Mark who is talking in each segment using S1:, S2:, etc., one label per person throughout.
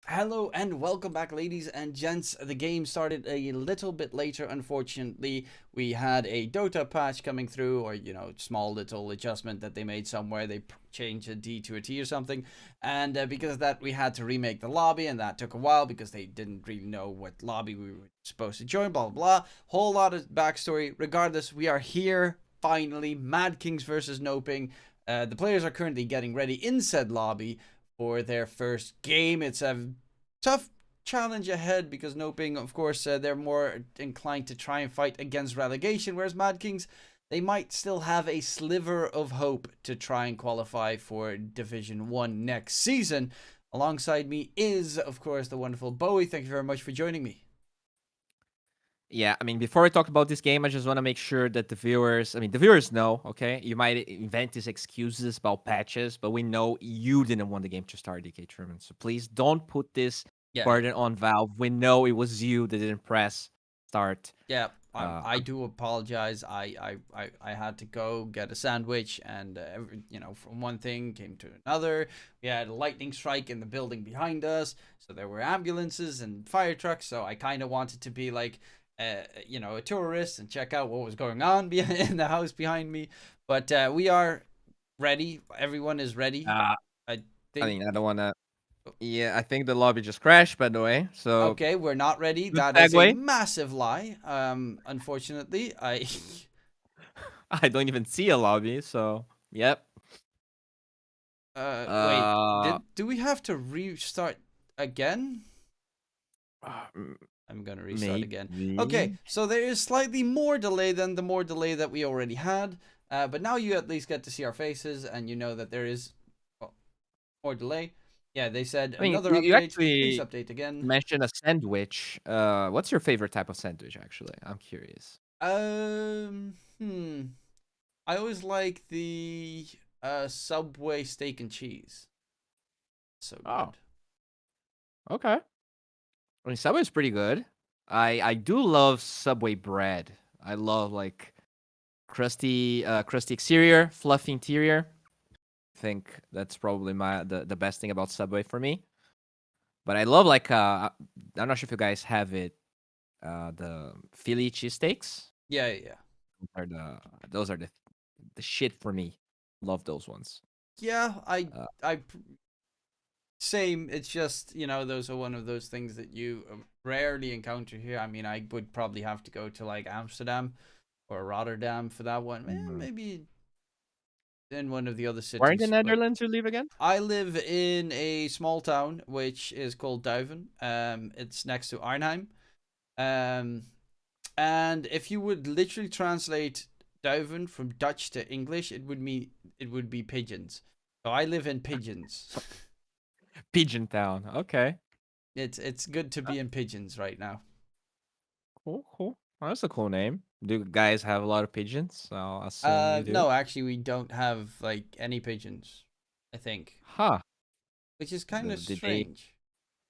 S1: Hello and welcome back, ladies and gents. The game started a little bit later, unfortunately. We had a Dota patch coming through, or, small little adjustment that they made somewhere. They changed a D to a T or something. And because of that, we had to remake the lobby, and that took a while because they didn't really know what lobby we were supposed to join, blah, blah, blah. Whole lot of backstory. Regardless, we are here, finally. MadKings versus NoPing. The players are currently getting ready in said lobby for their first game. It's a tough challenge ahead because NoPing, of course, they're more inclined to try and fight against relegation, whereas MadKings, they might still have a sliver of hope to try and qualify for Division 1 next season. Alongside me is, of course, the wonderful Bowie. Thank you very much for joining me.
S2: Yeah, I mean, before I talk about this game, I just want to make sure that the viewers know, okay? You might invent these excuses about patches, but we know you didn't want the game to start, Dktruman. So please don't put this
S1: Yeah,
S2: burden on Valve. We know it was you that didn't press start.
S1: yeah.
S2: Uh,
S1: I do apologize. I had to go get a sandwich, and from one thing came to another. We had a lightning strike in the building behind us, so there were ambulances and fire trucks. So I kind of wanted to be like, a tourist and check out what was going on in the house behind me. But we are ready. Everyone is ready.
S2: uh,
S1: I
S2: I
S1: think.
S2: mean, I don't want to. Yeah, I think the lobby just crashed, by the way. So
S1: Okay, we're not ready.
S2: good
S1: That is a
S2: segue.
S1: massive lie. Unfortunately, I.
S2: I don't even see a lobby. So yep.
S1: Wait.
S2: Uh,
S1: Do we have to restart again?
S2: mm,
S1: I'm gonna restart again. Okay,
S2: maybe.
S1: so there is slightly more delay than the more delay that we already had. But now you at least get to see our faces, and you know that there is, well, more delay. Yeah, they said
S2: I mean,
S1: another
S2: you
S1: update. Please
S2: actually
S1: update again.
S2: mentioned a sandwich. What's your favorite type of sandwich, actually? I'm curious.
S1: Hmm. I always like the Subway steak and cheese. So
S2: Oh,
S1: good.
S2: okay. I mean, Subway's pretty good. I do love Subway bread. I love like crusty exterior, fluffy interior. I think that's probably the best thing about Subway for me. But I love I'm not sure if you guys have it. The Philly cheesesteaks.
S1: Yeah, yeah, yeah.
S2: Are those are the shit for me. Love those ones.
S1: Yeah,
S2: Uh,
S1: I same. It's just, those are one of those things that you rarely encounter here. I mean, I would probably have to go to like Amsterdam or Rotterdam for that one.
S2: mm.
S1: Maybe in one of the other
S2: Where in the
S1: cities. But
S2: Netherlands you live again?
S1: I live in a small town which is called Duiven. It's next to Arnhem. Um, and if you would literally translate Duiven from Dutch to English, it would be pigeons. So I live in pigeons.
S2: Pigeon Town. Okay.
S1: It's good to be in pigeons right now.
S2: Cool, cool. Oh, that's a cool name. Do you guys have a lot of pigeons? I'll assume you do.
S1: No, actually, we don't have like any pigeons. I think,
S2: Huh.
S1: which is kind of
S2: Did they?
S1: strange.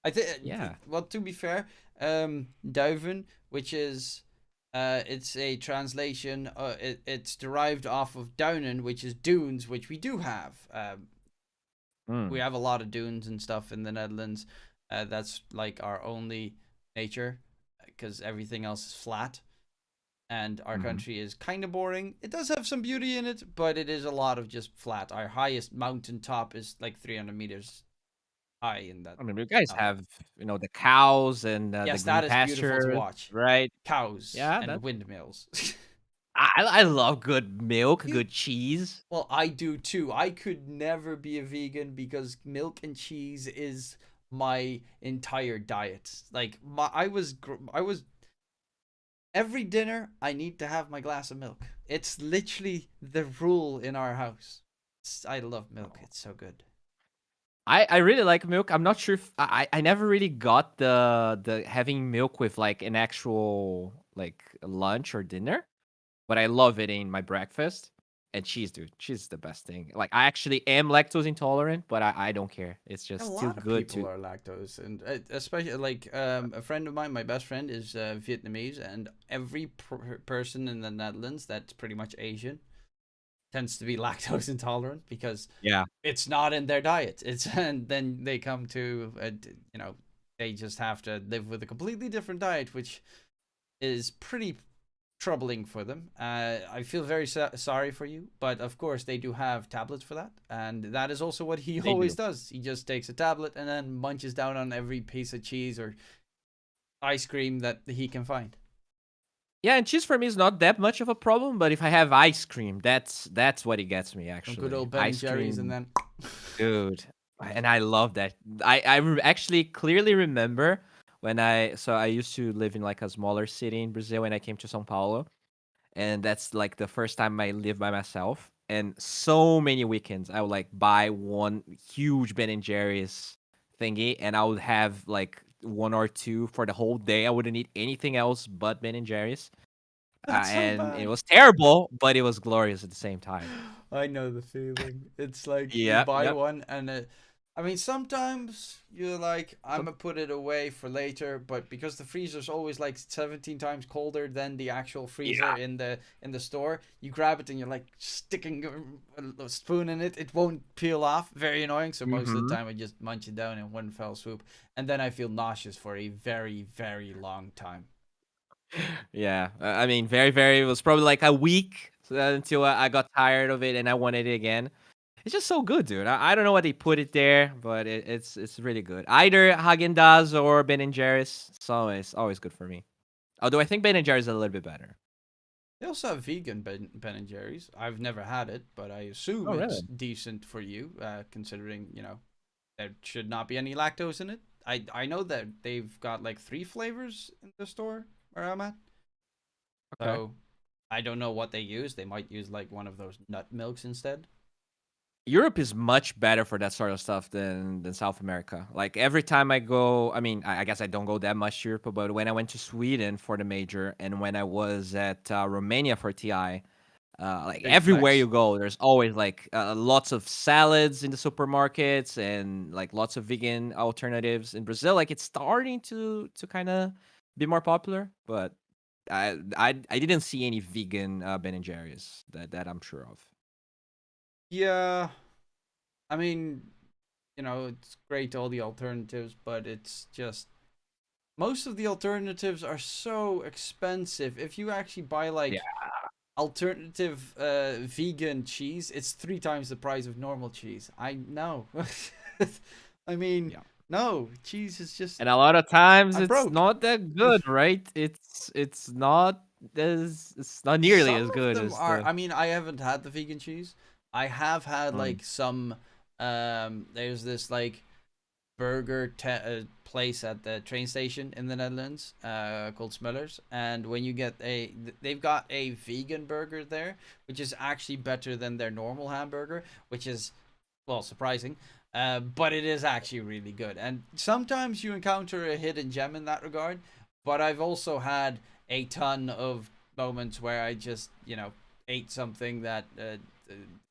S1: I think.
S2: Yeah.
S1: Well, to be fair, Duiven, which is, it's a translation. It's derived off of Downen, which is dunes, which we do have. We
S2: Mm.
S1: have a lot of dunes and stuff in the Netherlands. That's like our only nature, because everything else is flat. And our
S2: Hmm.
S1: country is kind of boring. It does have some beauty in it, but it is a lot of just flat. Our highest mountain top is like 300 meters high in that.
S2: I mean, you guys
S1: Uh,
S2: have the cows and the
S1: yes,
S2: green
S1: that is beautiful to
S2: pastures,
S1: watch.
S2: right?
S1: Cows
S2: Yeah,
S1: and
S2: that
S1: windmills.
S2: I love good milk,
S1: You,
S2: good cheese.
S1: well, I do too. I could never be a vegan because milk and cheese is my entire diet. Like I was every dinner I need to have my glass of milk. It's literally the rule in our house. I love milk. It's so good.
S2: I really like milk. I'm not sure if I never really got the having milk with like an actual like lunch or dinner, but I love it in my breakfast. And cheese, dude, cheese is the best thing. Like I actually am lactose intolerant, but I don't care. It's
S1: A
S2: just too
S1: lot of
S2: good
S1: people
S2: to.
S1: are lactose, and especially like a friend of mine, my best friend is Vietnamese, and every person in the Netherlands that's pretty much Asian tends to be lactose intolerant because
S2: Yeah.
S1: it's not in their diet. It's and then they come to they just have to live with a completely different diet, which is pretty troubling for them. I feel very sorry for you, but of course they do have tablets for that, and that is also what he
S2: They
S1: always
S2: do.
S1: does. He just takes a tablet and then munches down on every piece of cheese or ice cream that he can find.
S2: Yeah, and cheese for me is not that much of a problem, but if I have ice cream, that's what it gets me
S1: Some good
S2: actually.
S1: old Ben and
S2: Ice
S1: Jerry's, and
S2: cream,
S1: then
S2: dude. And I love that. Actually clearly remember when I used to live in like a smaller city in Brazil when I came to São Paulo, and that's like the first time I lived by myself. And so many weekends I would like buy one huge Ben and Jerry's thingy, and I would have like one or two for the whole day. I wouldn't eat anything else but Ben and Jerry's.
S1: that's so
S2: And it
S1: bad.
S2: was terrible, but it was glorious at the same time.
S1: I know the feeling. It's like you
S2: Yeah,
S1: buy
S2: yep.
S1: one and I mean sometimes you're like I'm
S2: So,
S1: gonna put it away for later, but because the freezer's always like 17 times colder than the actual freezer
S2: yeah.
S1: in the store, you grab it and you're like sticking a spoon in it. It won't peel off. Very annoying. So most of the
S2: Mhm.
S1: time I just munch it down in one fell swoop, and then I feel nauseous for a very very long time.
S2: Yeah. I mean, very, very. It was probably like a week until I got tired of it and I wanted it again. It's just so good, dude. I don't know why they put it there, but it's really good. Either Haagen Dazs or Ben and Jerry's. It's always good for me. Although I think Ben and Jerry's is a little bit better.
S1: They also have vegan Ben and Jerry's. I've never had it, but I assume
S2: Oh,
S1: it's
S2: really?
S1: decent for you, considering there should not be any lactose in it. I know that they've got like 3 flavors in the store where I'm at,
S2: Okay.
S1: so I don't know what they use. They might use like one of those nut milks instead.
S2: Europe is much better for that sort of stuff than South America. Like every time I go, I mean, I guess I don't go that much to Europe, but when I went to Sweden for the major and when I was at Romania for TI, like
S1: Big
S2: everywhere
S1: flex.
S2: you go, there's always like lots of salads in the supermarkets and like lots of vegan alternatives. In Brazil, like it's starting to kind of be more popular, but I didn't see any vegan Ben and Jerry's that I'm sure of.
S1: Yeah, I mean, it's great all the alternatives, but it's just most of the alternatives are so expensive. If you actually buy
S2: Yeah.
S1: like alternative vegan cheese, it's 3 times the price of normal cheese. I know. I mean,
S2: Yeah.
S1: no, cheese is just
S2: And a lot of times
S1: I'm
S2: it's
S1: broke.
S2: not that good, right? It's not nearly
S1: Some
S2: as
S1: of
S2: good
S1: them
S2: as
S1: are.
S2: the
S1: I mean, I haven't had the vegan cheese. I have had
S2: mm,
S1: like some. There's this like place at the train station in the Netherlands called Smullers, and when you get they've got a vegan burger there, which is actually better than their normal hamburger, which is well surprising. But it is actually really good, and sometimes you encounter a hidden gem in that regard. But I've also had a ton of moments where I just ate something that the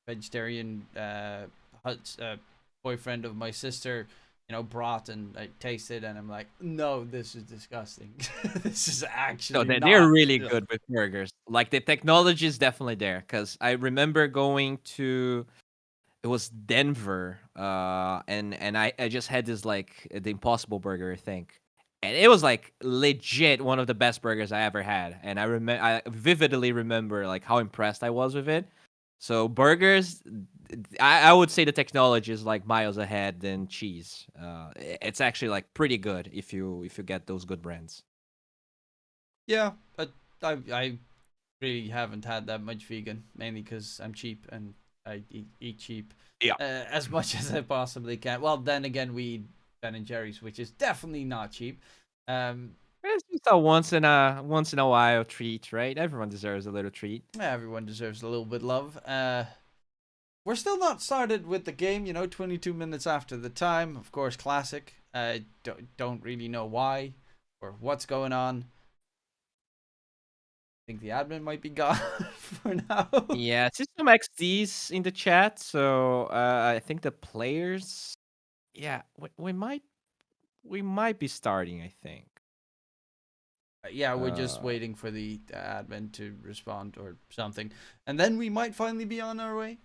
S1: vegetarian boyfriend of my sister brought, and I tasted, and I'm like, no, this is disgusting. This is
S2: no,
S1: actually
S2: they're
S1: not.
S2: really
S1: Ugh.
S2: good with burgers. Like the technology is definitely there because I remember going to it was Denver, and I just had this like the Impossible Burger, I think, and it was like legit one of the best burgers I ever had, and I vividly remember like how impressed I was with it. So burgers, I would say the technology is like miles ahead than cheese. It's actually like pretty good if you get those good brands.
S1: Yeah, but I really haven't had that much vegan, mainly because I'm cheap and I eat cheap
S2: Yeah.
S1: as much as I possibly can. Well, then again, we eat Ben and Jerry's, which is definitely not cheap. Um,
S2: It's just a once in a while treat, right? Everyone deserves a little treat.
S1: Everyone deserves a little bit of love. We're still not started with the game, 22 minutes after the time. Of course, classic. Don't really know why or what's going on. I think the admin might be gone for now.
S2: Yeah, System XD's in the chat, so I think the players. Yeah, we might be starting. I think.
S1: Yeah, we're just
S2: Uh,
S1: waiting for the admin to respond or something, and then we might finally be on our way.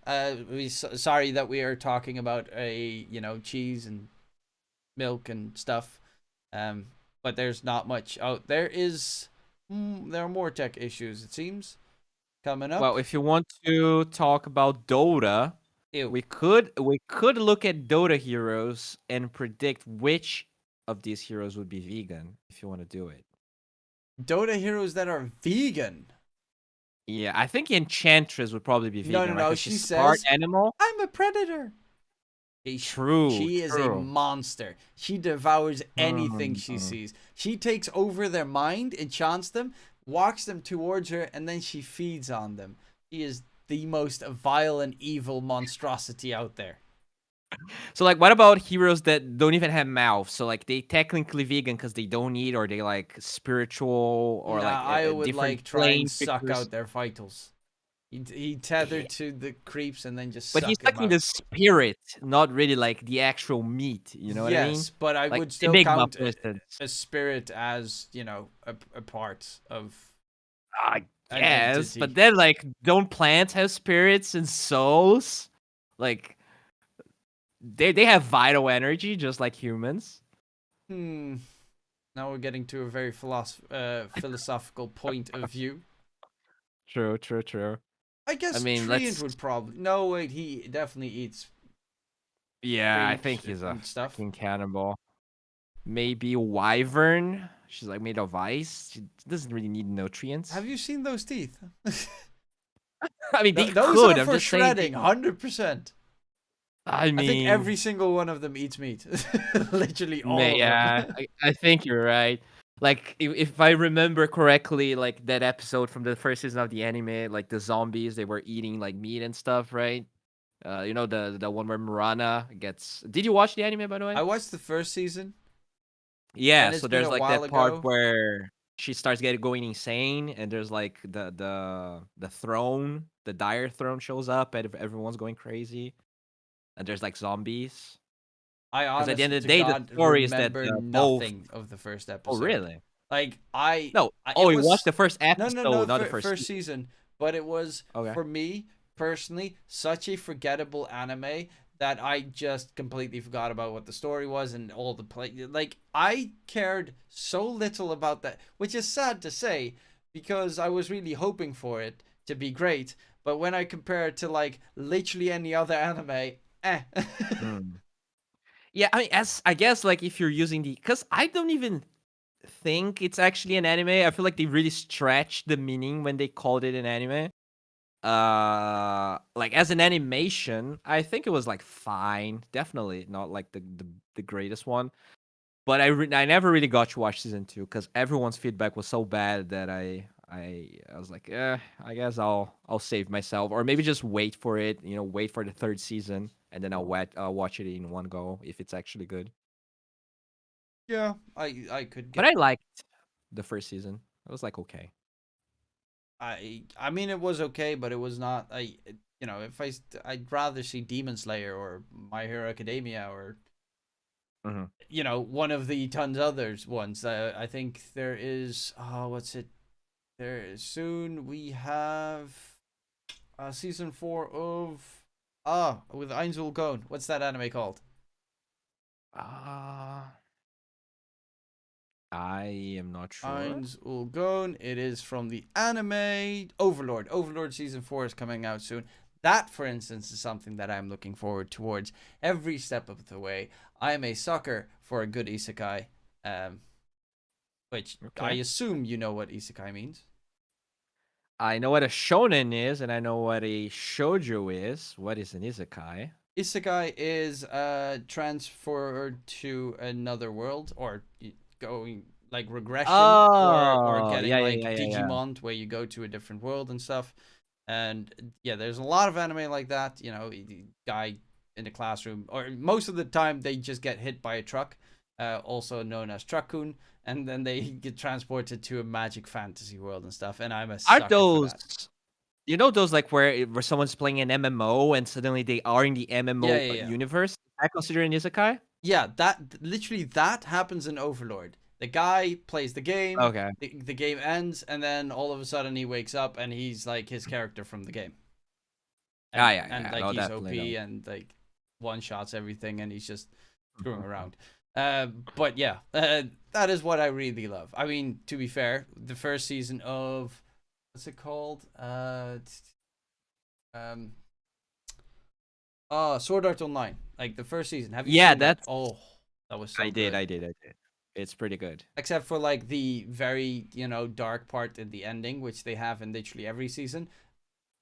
S1: Sorry that we are talking about cheese and milk and stuff, um, but there's not much. Oh, there are more tech issues. It seems coming up.
S2: well, if you want to talk about Dota,
S1: Ew,
S2: we could look at Dota heroes and predict which of these heroes would be vegan if you want to do it.
S1: Dota heroes that are vegan.
S2: Yeah, I think Enchantress would probably be
S1: No, no,
S2: vegan, right?
S1: no.
S2: Because
S1: She
S2: she's part
S1: says,
S2: animal.
S1: "I'm a predator."
S2: True,
S1: She is a
S2: true.
S1: monster. She devours anything she
S2: Mm.
S1: sees. She takes over their mind, enchants them, walks them towards her, and then she feeds on them. She is the most vile and evil monstrosity out there.
S2: So like, what about heroes that don't even have mouths? So like, they technically vegan because they don't eat, or they like spiritual, or like
S1: Nah, I
S2: a
S1: would
S2: different
S1: like try and
S2: plane
S1: suck
S2: creatures.
S1: out their vitals. He tethered to the creeps and then just
S2: But he's
S1: suck them
S2: sucking
S1: out.
S2: the spirit, not really like the actual meat. You know what I mean?
S1: Yes, but I
S2: Like
S1: would still
S2: Enigma,
S1: count
S2: for instance.
S1: a spirit as, a part of
S2: I
S1: an
S2: guess, but
S1: entity.
S2: then like, don't plants have spirits and souls? Like, they have vital energy just like humans.
S1: Hmm. Now we're getting to a very philosophical point of view.
S2: True, true, true.
S1: I
S2: I
S1: guess
S2: mean,
S1: Treant
S2: let's.
S1: would probably. No, wait, he definitely eats
S2: Yeah, I
S1: creeps
S2: think he's a
S1: and stuff.
S2: fucking cannibal. Maybe Wyvern. She's like made of ice. She doesn't really need nutrients.
S1: Have you seen those teeth?
S2: I mean, they
S1: Those
S2: could.
S1: are
S2: I'm
S1: for
S2: just saying.
S1: shredding, 100%.
S2: I
S1: I think
S2: mean,
S1: every single one of them eats meat. Literally all of
S2: yeah,
S1: them.
S2: I think you're right. Like, if I remember correctly, like that episode from the first season of the anime, like the zombies, they were eating like meat and stuff, right? The one where Murana gets. Did you watch the anime, by the way?
S1: I watched the first season,
S2: Yeah.
S1: and
S2: So
S1: it's been
S2: there's
S1: a
S2: like
S1: while
S2: that part
S1: ago.
S2: where she starts getting going insane, and there's like the throne, the dire throne shows up, and everyone's going crazy, and there's like zombies.
S1: I
S2: Because at the end
S1: honestly
S2: of
S1: to
S2: the day, the
S1: God
S2: story is that
S1: remember
S2: both.
S1: nothing of the first
S2: Oh,
S1: episode.
S2: really?
S1: Like
S2: No. Oh,
S1: it
S2: you watched
S1: was
S2: the first
S1: no
S2: episode, not the first
S1: first
S2: season.
S1: season, but it was
S2: Okay.
S1: for me personally such a forgettable anime that I just completely forgot about what the story was and all the play. Like I cared so little about that, which is sad to say because I was really hoping for it to be great. But when I compare it to like literally any other anime, eh.
S2: Hmm. Yeah, I mean, as I guess, like if you're using because I don't even think it's actually an anime. I feel like they really stretched the meaning when they called it an anime. Like as an animation, I think it was like fine. Definitely not like the greatest one. But I never really got to watch season 2 because everyone's feedback was so bad that I was like, I guess I'll save myself, or maybe just wait for it. Wait for the third season, and then I'll watch it in one go if it's actually good.
S1: Yeah, I could
S2: But
S1: get.
S2: I liked the first season. It was like okay.
S1: I mean it was okay, but it was not. If I'd rather see Demon Slayer or My Hero Academia or
S2: Hmm.
S1: one of the tons others ones. I think there is. Oh, what's it? There is soon we have season 4 of with Ainzul Gone. What's that anime called?
S2: Uh I am not sure.
S1: Eins Ulgon. It is from the anime Overlord. Overlord season 4 is coming out soon. That, for instance, is something that I'm looking forward towards every step of the way. I am a sucker for a good isekai, which I
S2: Okay.
S1: assume you know what isekai means.
S2: I know what a shonen is, and I know what a shoujo is. What is an isekai?
S1: Isekai is transferred to another world or going like regression or
S2: Oh,
S1: getting
S2: yeah, yeah,
S1: like
S2: yeah, yeah, yeah.
S1: Digimon where you go to a different world and stuff. And yeah, there's a lot of anime like that. The guy in the classroom, or most of the time they just get hit by a truck, also known as Truckun, and then they get transported to a magic fantasy world and stuff. And I'm a
S2: Are
S1: sucker for
S2: those,
S1: that.
S2: those like where someone's playing an MMO and suddenly they are in the
S1: Yeah,
S2: MMO
S1: yeah, yeah.
S2: universe? Is that considered an isekai?
S1: Yeah, that literally that happens in Overlord. The guy plays the game.
S2: Okay.
S1: The game ends, and then all of a sudden he wakes up and he's like his character from the game. And,
S2: Yeah.
S1: like
S2: No,
S1: he's
S2: definitely.
S1: OP
S2: No.
S1: and like one shots everything, and he's just screwing around. But yeah, that is what I really love. I mean, to be fair, the first season of what's it called? Sword Art Online. Like the first season. Have you
S2: Yeah,
S1: seen that?
S2: that's.
S1: Oh, that was so
S2: I did.
S1: good.
S2: I did. It's pretty good.
S1: Except for like the very, dark part in the ending, which they have in literally every season.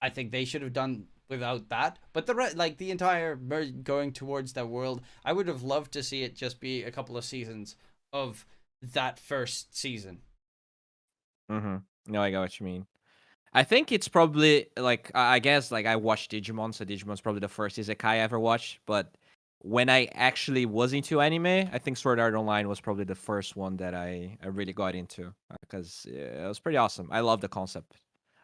S1: I think they should have done without that. But like the entire going towards that world, I would have loved to see it just be a couple of seasons of that first season.
S2: No, I got what you mean. I think it's probably like I guess like I watched Digimon, so Digimon's probably the first isekai I ever watched. But when I actually was into anime, I think Sword Art Online was probably the first one that I really got into because it was pretty awesome. I love the concept.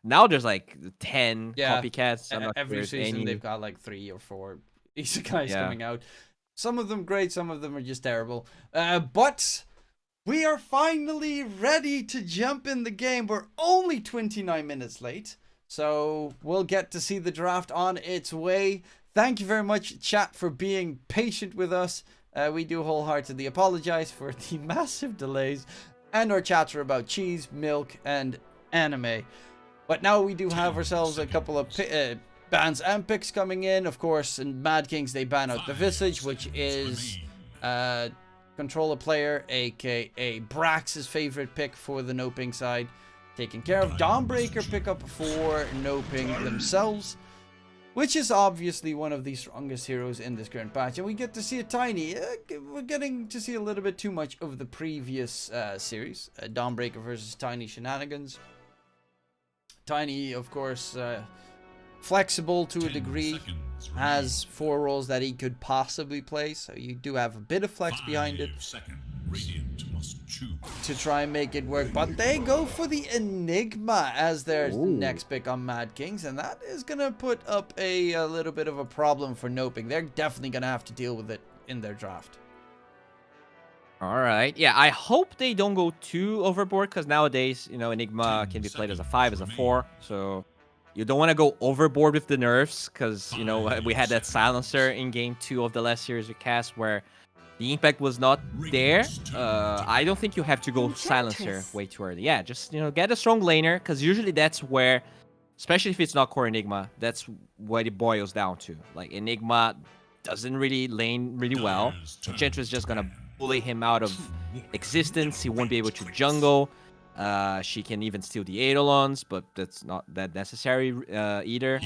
S2: Now there's like 10
S1: Yeah,
S2: copycats. I'm not sure
S1: every
S2: there's
S1: season they've
S2: any.
S1: got like 3 or 4 isekais
S2: Yeah.
S1: coming out. Some of them great, some of them are just terrible. But we are finally ready to jump in the game. We're only 29 minutes late, so we'll get to see the draft on its way. Thank you very much, chat, for being patient with us. We do wholeheartedly apologize for the massive delays and our chats are about cheese, milk, and anime. But now we do have ourselves a couple of bans and picks coming in. Of course, in MadKings, they ban out the Visage, which is control a player, aka Brax's favorite pick for the NoPing side. Taken care of. Dawnbreaker pickup for NoPing themselves, which is obviously one of the strongest heroes in this current patch. And we get to see a Tiny. We're getting to see a little bit too much of the previous series. Dawnbreaker versus Tiny shenanigans. Tiny, of course, flexible to a degree, has 4 roles that he could possibly play, so you do have a bit of flex behind it to try and make it work. But they go for the Enigma as their next pick on MadKings, and that is going to put up a little bit of a problem for NoPing. They're definitely going to have to deal with it in their draft.
S2: All right. Yeah, I hope they don't go too overboard because nowadays, Enigma can be played as a 5, as a 4. So you don't want to go overboard with the nerfs because, we had that silencer in game 2 of the last series we cast where the impact was not there. I don't think you have to go silencer way too early. Yeah, just, get a strong laner because usually that's where, especially if it's not core Enigma, that's what it boils down to. Like, Enigma doesn't really lane really well. Enchantress is just going to bully him out of existence. He won't be able to jungle. She can even steal the Eidolons, but that's not that necessary either.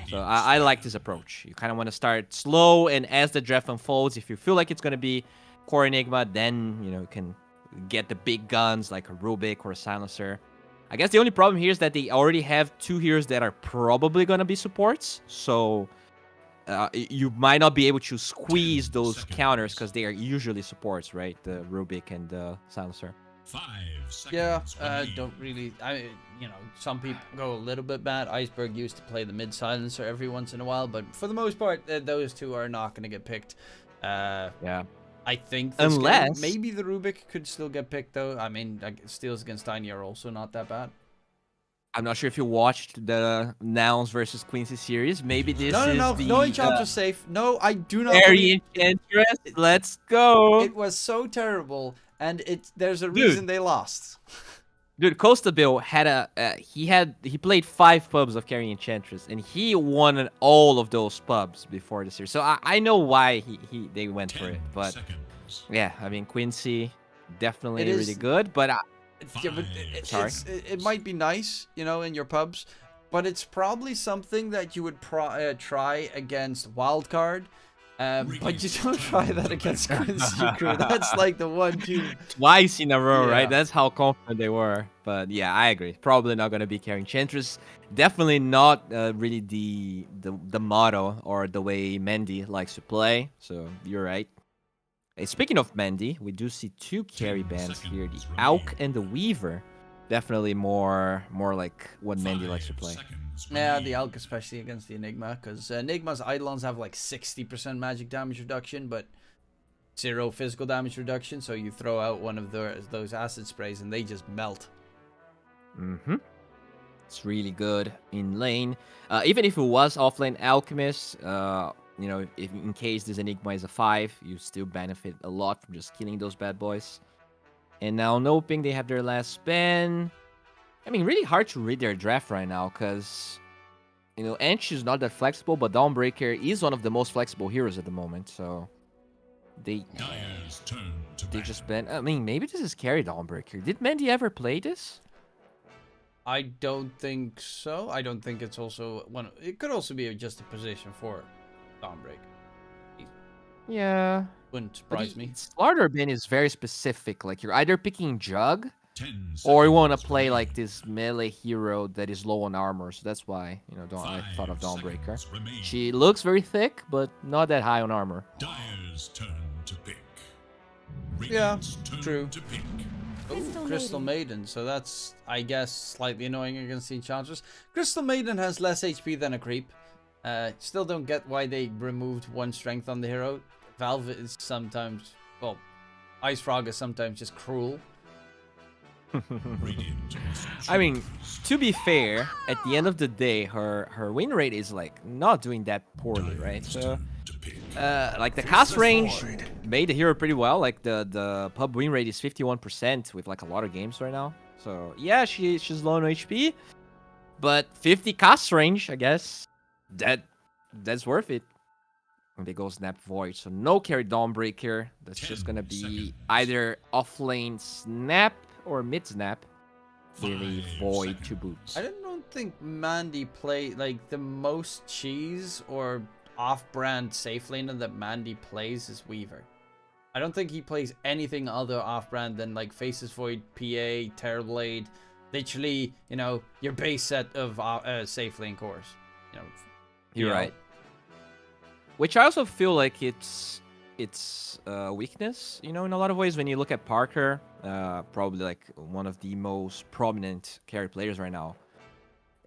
S2: So I like this approach. You kind of want to start slow, and as the draft unfolds, if you feel like it's going to be core Enigma, then you can get the big guns like a Rubik or a Silencer. I guess the only problem here is that they already have 2 heroes that are probably going to be supports, so you might not be able to squeeze those counters because they are usually supports, right? The Rubik and the Silencer.
S3: 5 seconds.
S1: Yeah, don't really. Some people go a little bit bad. Iceberg used to play the mid silencer every once in a while, but for the most part, those 2 are not going to get picked.
S2: Yeah.
S1: I think
S2: unless
S1: maybe the Rubik could still get picked though. I mean, steals against Tiny are also not that bad.
S2: I'm not sure if you watched the Nouns versus Quincy series. Maybe this is the...
S1: No Enchantress safe. No, I do not.
S2: Very Enchantress. Let's go.
S1: It was so terrible, and there's a reason they lost.
S2: Dude, Costa Bill had he played 5 pubs of carrying Enchantress, and he won all of those pubs before the series. So I know why they went for it. But yeah, I mean Quincy definitely really good, but
S1: it might be nice, in your pubs, but it's probably something that you would try against Wildcard. But you don't try that against Quincy Crew. That's like the 1-2
S2: twice in a row, right? That's how confident they were. But yeah, I agree. Probably not gonna be carrying Enchantress. Definitely not really the motto or the way Mendy likes to play. So you're right. Hey, speaking of Mendy, we do see 2 carry bands here: the Auk and the Weaver. Definitely more like what Mendy likes to play.
S1: Yeah, the Alk, especially against the Enigma, because Enigma's Eidolons have like 60% magic damage reduction, but 0 physical damage reduction, so you throw out one of those acid sprays and they just melt.
S2: It's really good in lane. Even if it was offlane Alchemist, you know, if in case this Enigma is a 5, you still benefit a lot from just killing those bad boys. And now NoPing, they have their last spin. I mean, really hard to read their draft right now, because, you know, Ench is not that flexible, but Dawnbreaker is one of the most flexible heroes at the moment, so they just ban. I mean, maybe this is carry Dawnbreaker. Did Mandy ever play this?
S1: I don't think so. I don't think it's also one. It could also be just a position for Dawnbreaker.
S2: Yeah.
S1: Wouldn't surprise me.
S2: Starter bin is very specific. Like, you're either picking Jug, or you want to play like this melee hero that is low on armor. So that's why, you know, I thought of Dawnbreaker. She looks very thick, but not that high on armor.
S3: Dire's turn to pick.
S1: Yeah, true.
S3: To pick.
S1: Ooh, Crystal Maiden, so that's, I guess, slightly annoying against the Enchanters. Crystal Maiden has less HP than a creep. Still don't get why they removed 1 strength on the hero. Valve is sometimes, well, Ice Frog is sometimes just cruel.
S2: I mean, to be fair, at the end of the day, her win rate is like not doing that poorly, right? So, like the cast range made the hero pretty well. Like the pub win rate is 51% with like a lot of games right now. So yeah, she's low on HP, but 50 cast range, I guess that's worth it. And they go Snap Void, so no carry Dawnbreaker. That's just gonna be either offlane Snap or mid Snap. Really Void to boot.
S1: I don't think Mandy play like the most cheese or off-brand safe laner that Mandy plays is Weaver. I don't think he plays anything other off-brand than like Faces Void, PA, Terrorblade. Literally, you know, your base set of safe lane cores. You know,
S2: You're right. Which I also feel like it's weakness, you know, in a lot of ways. When you look at Parker, probably like one of the most prominent carry players right now,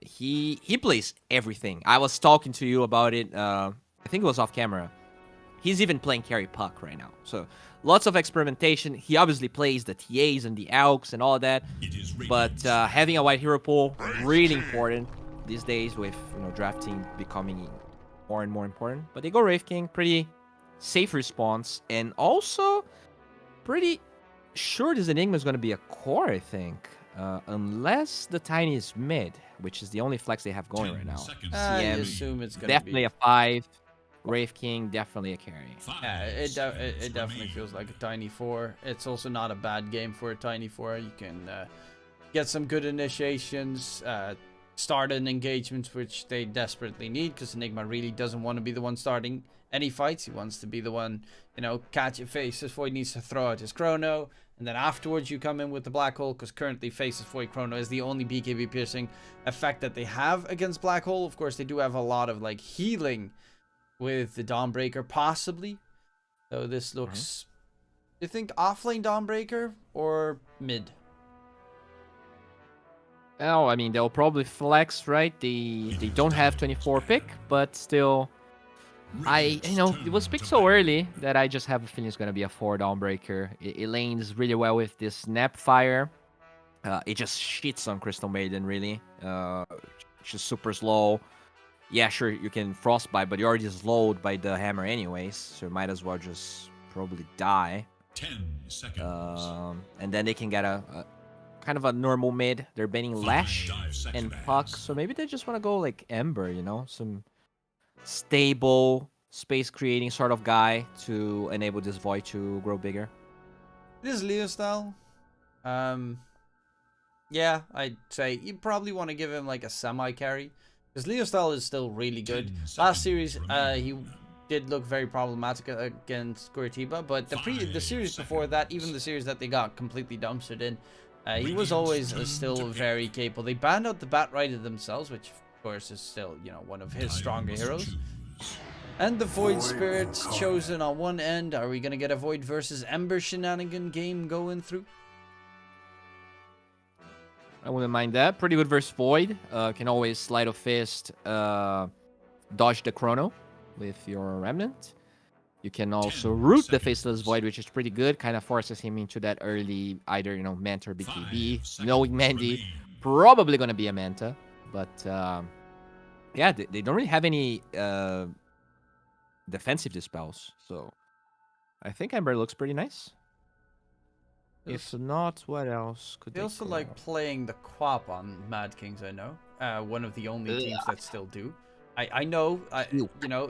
S2: he plays everything. I was talking to you about it, I think it was off camera. He's even playing carry Puck right now, so lots of experimentation. He obviously plays the TAs and the ALKs and all that, but having a wide hero pool, really important these days with, you know, drafting becoming more and more important. But they go Wraith King, pretty safe response, and also pretty sure this Enigma is going to be a core, I think, unless the Tiny is mid, which is the only flex they have going right now.
S1: I assume it's going to be
S2: definitely a 5. Wraith King, definitely a carry.
S1: Yeah, it definitely feels like a Tiny 4. It's also not a bad game for a Tiny 4. You can get some good initiations, start an engagement which they desperately need, because Enigma really doesn't want to be the one starting any fights. He wants to be the one, you know, catch a Faces Void, needs to throw out his Chrono, and then afterwards you come in with the Black Hole, because currently Faces Void Chrono is the only BKB piercing effect that they have against Black Hole. Of course, they do have a lot of like healing with the Dawnbreaker, possibly. So this looks, you think offlane Dawnbreaker or mid?
S2: Oh, I mean, they'll probably flex, right? They don't have 24 pick, but still, you know, it was picked so early that I just have a feeling it's gonna be a 4 Dawnbreaker. It lanes really well with this Snapfire. It just shits on Crystal Maiden, really. It's just super slow. Yeah, sure, you can Frostbite, but you're already slowed by the hammer anyways, so you might as well just probably die.
S3: 10 seconds.
S2: And then they can get a kind of a normal mid. They're banning Lash and Puck, so maybe they just want to go like Ember, you know, some stable space creating sort of guy to enable this Void to grow bigger.
S1: It is Leo style. Yeah, I'd say you probably want to give him like a semi carry, because Leo style is still really good. Last series, he did look very problematic against Curitiba, but the series before that, even the series that they got completely dumpstered in, he was always still very capable. They banned out the Bat Rider themselves, which of course is still, you know, one of his stronger heroes. And the Void Spirit's chosen on one end. Are we gonna get a Void versus Ember shenanigan game going through?
S2: I wouldn't mind that. Pretty good versus Void. Can always Sleight of Fist, dodge the Chrono with your Remnant. You can also
S3: 10
S2: root the
S3: seconds.
S2: Faceless Void, which is pretty good. Kind of forces him into that early, either, Manta or
S3: 5
S2: BKB. Knowing
S3: seconds
S2: Mandy,
S3: remain.
S2: probably going to be a Manta. But, yeah, they don't really have any defensive dispels. So, I think Ember looks pretty nice. If not, what else could
S1: They
S2: they
S1: also
S2: go?
S1: like playing the Quap on MadKings, I know. One of the only teams that still do. I know,
S2: Puke.
S1: you know,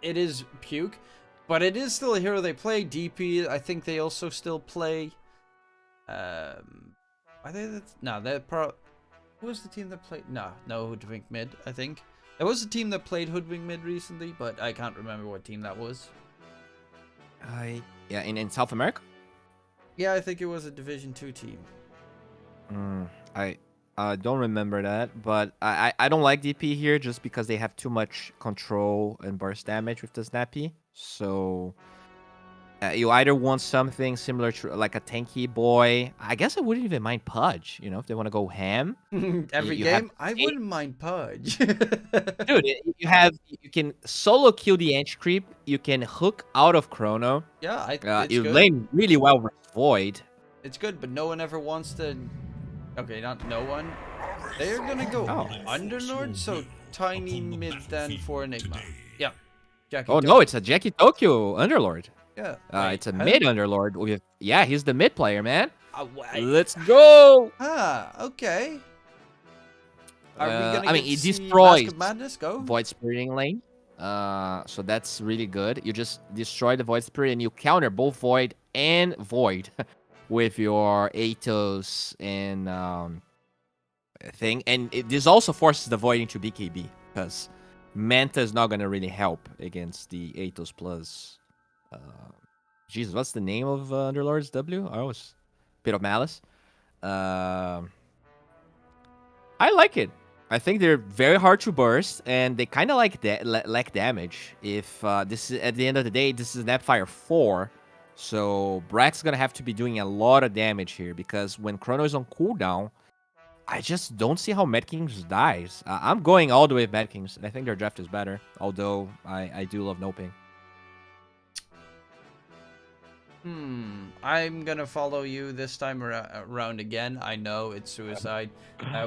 S1: it is puke, but it is still a hero they play. DP, I think they also still play. Are they? No, they're who was the team that played? No Hoodwink mid. I think there was a team that played Hoodwink mid recently, but I can't remember what team that was.
S2: Yeah, in South America?
S1: Yeah, I think it was a Division 2 team.
S2: I don't remember that, but I don't like DP here just because they have too much control and burst damage with the Snappy. So you either want something similar to like a tanky boy. I guess I wouldn't even mind Pudge, if they want to go ham.
S1: Every
S2: you have
S1: game, I wouldn't mind Pudge.
S2: Dude, you can solo kill the Anch Creep. You can hook out of Chrono.
S1: Yeah, it's
S2: You
S1: good.
S2: lane really well with Void.
S1: It's good, but no one ever wants to. Okay, not no one. They're gonna go Underlord, so tiny mid then for Enigma. Yeah, Jackie.
S2: Oh no, it's a Jackie Tokyo Underlord.
S1: Yeah.
S2: It's a mid Underlord. Yeah, he's the mid player, man.
S1: Wait.
S2: Let's go.
S1: Okay. Are we gonna
S2: I mean,
S1: get
S2: he
S1: to see
S2: destroys
S1: Mask of Madness go?
S2: Void Spiriting lane. So that's really good. You just destroy the Void Spirit and you counter both Void and Void with your Atos and thing. And this also forces the Void into BKB because Manta is not gonna really help against the Atos plus. Jesus, what's the name of Underlord's W? I was Pit of Malice. I like it. I think they're very hard to burst, and they kind of lack damage. If this is at the end of the day, this is an Appfire 4, so Brack's gonna have to be doing a lot of damage here because when Chrono is on cooldown, I just don't see how MadKings dies. I'm going all the way with MadKings. I think their draft is better, although I do love NoPing.
S1: I'm gonna follow you this time around again. I know it's suicide.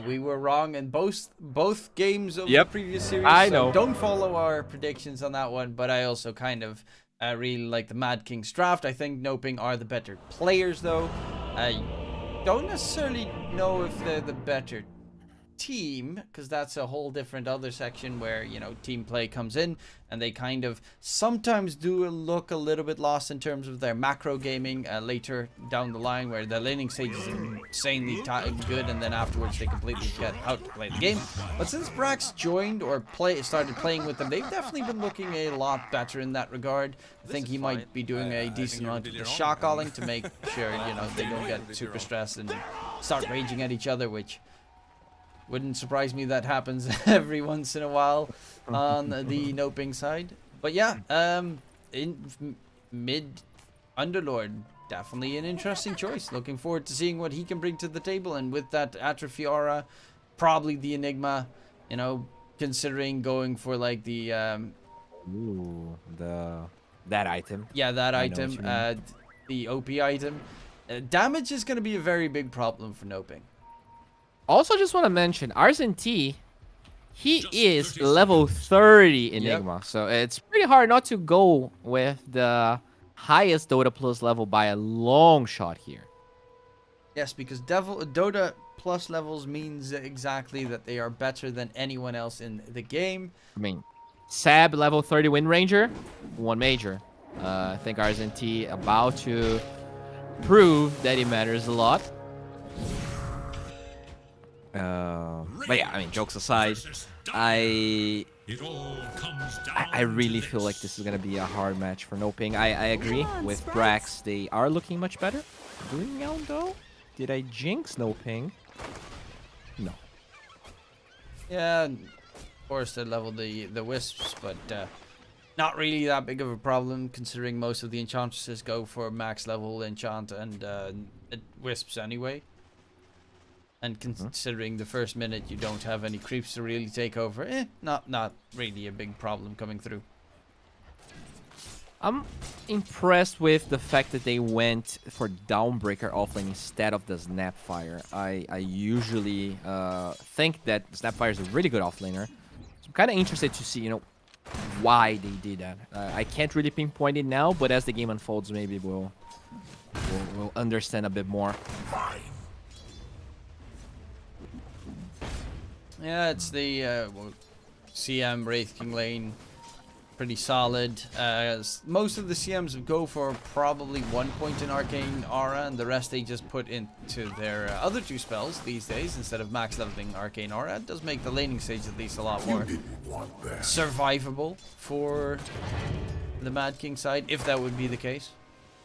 S1: We were wrong in both games of the previous series.
S2: I
S1: so
S2: know.
S1: Don't follow our predictions on that one. But I also kind of really like the MadKings draft. I think NoPing are the better players, though. I don't necessarily know if they're the better team, because that's a whole different other section where team play comes in, and they kind of sometimes do look a little bit lost in terms of their macro gaming later down the line, where the laning stage is insanely good, and then afterwards they completely forget how to play the game. But since Brax joined or started playing with them, they've definitely been looking a lot better in that regard. I think he might be doing a decent amount of the shot calling to make sure they don't get super stressed and start raging at each other, which wouldn't surprise me that happens every once in a while on the NoPing side. But yeah, in mid Underlord, definitely an interesting choice. Looking forward to seeing what he can bring to the table. And with that Atrophy Aura, probably the Enigma, considering going for like the
S2: that item.
S1: Yeah, that item, the OP item. Damage is going to be a very big problem for NoPing.
S2: Also, just want to mention, RZT, he is level 30 Enigma, so it's pretty hard not to go with the highest Dota Plus level by a long shot here.
S1: Yes, because Dota Plus levels means exactly that they are better than anyone else in the game.
S2: I mean, Sab level 30 Wind Ranger, one major. I think RZT about to prove that it matters a lot. But yeah, I mean, jokes aside, I really feel like this is gonna be a hard match for NoPing. I agree with Brax. They are looking much better. Doing well though. Did I jinx NoPing? No.
S1: Yeah, of course they leveled the wisps, but not really that big of a problem considering most of the enchantresses go for max level enchant and wisps anyway. And considering the first minute you don't have any creeps to really take over, not really a big problem coming through.
S2: I'm impressed with the fact that they went for Downbreaker offlane instead of the Snapfire. I usually think that Snapfire is a really good offlaner. So I'm kind of interested to see, why they did that. I can't really pinpoint it now, but as the game unfolds, maybe we'll understand a bit more.
S1: Yeah, it's the CM Wraith King lane. Pretty solid. Most of the CMs go for probably 1 point in Arcane Aura, and the rest they just put into their other 2 spells these days instead of max leveling Arcane Aura. It does make the laning stage at least a lot more survivable for the MadKing side, if that would be the case.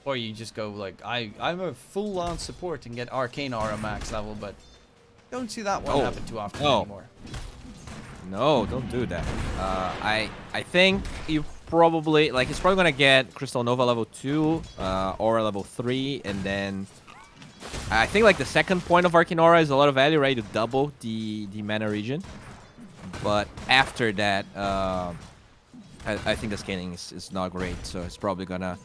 S1: Or you just go like, I'm a full-on support and get Arcane Aura max level, but don't see that one happen too often anymore.
S2: No, don't do that. I think you probably he's probably gonna get Crystal Nova level 2, Aura level 3, and then I think the second point of Arcane Aura is a lot of value, right? To double the mana region. But after that, I think the scaling is not great, so it's probably gonna.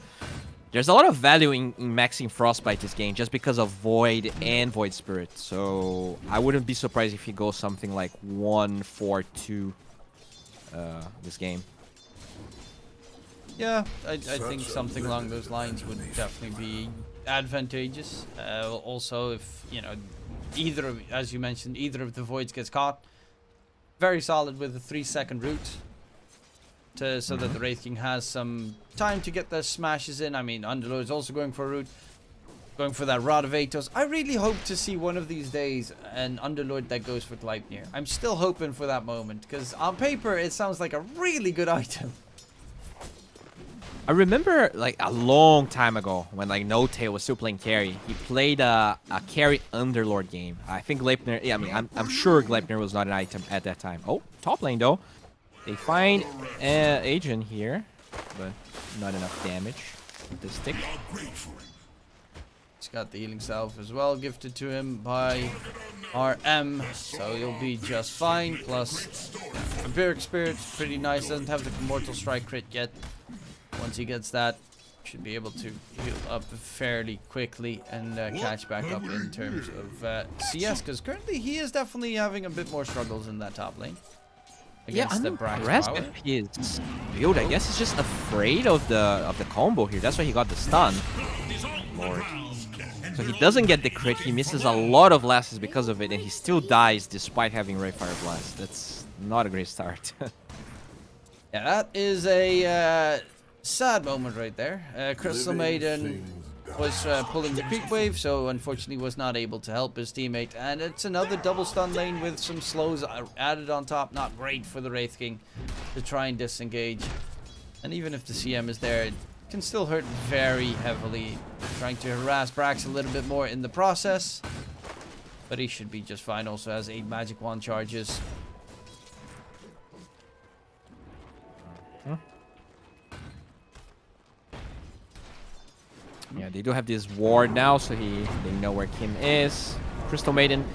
S2: There's a lot of value in maxing Frostbite this game just because of Void and Void Spirit. So I wouldn't be surprised if he goes something like 1-4-2 this game.
S1: Yeah, I think something along those lines would definitely be advantageous. Also, if, either of, as you mentioned, either of the Voids gets caught, very solid with a 3-second route. So that the Wraith King has some time to get their smashes in. I mean, Underlord is also going for a route, going for that Rod of Atos. I really hope to see one of these days an Underlord that goes for Gleipnir. I'm still hoping for that moment, because on paper it sounds like a really good item.
S2: I remember a long time ago when NoTail was still playing carry. He played a carry Underlord game. I think Gleipnir. Yeah, I mean, I'm sure Gleipnir was not an item at that time. Oh, top lane though. They find Adrian here, but not enough damage with the stick.
S1: He's got the healing salve as well, gifted to him by RM, so he'll be just fine. Plus, Vampiric Spirit, pretty nice. Doesn't have the Mortal Strike crit yet. Once he gets that, should be able to heal up fairly quickly and catch back up in terms of CS, because currently he is definitely having a bit more struggles in that top lane.
S2: Yeah, I'm impressed with his build. I guess he's just afraid of the combo here. That's why he got the stun. Lord. So he doesn't get the crit. He misses a lot of lasses because of it, and he still dies despite having Ray Fire Blast. That's not a great start.
S1: Yeah, that is a sad moment right there. Crystal Maiden was pulling the creep wave, so unfortunately was not able to help his teammate. And it's another double stun lane with some slows added on top. Not great for the Wraith King to try and disengage. And even if the CM is there, it can still hurt very heavily. Trying to harass Brax a little bit more in the process. But he should be just fine. Also has 8 magic wand charges.
S2: Yeah, they do have this ward now, so they know where Kim is. Crystal Maiden,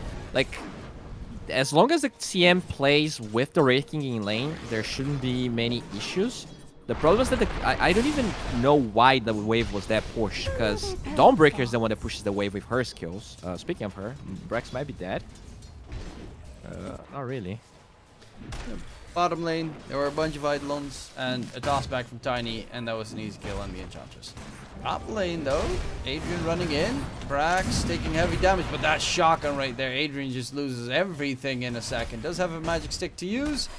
S2: as long as the CM plays with the Wraith King in lane, there shouldn't be many issues. The problem is that I don't even know why the wave was that pushed, because Dawnbreaker is the one that pushes the wave with her skills. Speaking of her, Brax might be dead. Not really.
S1: Bottom lane, there were a bunch of Eidolons and a toss back from Tiny, and that was an easy kill on the Enchantress. Top lane though, Adrian running in, Brax taking heavy damage, but that shotgun right there, Adrian just loses everything in a second. Does have a magic stick to use,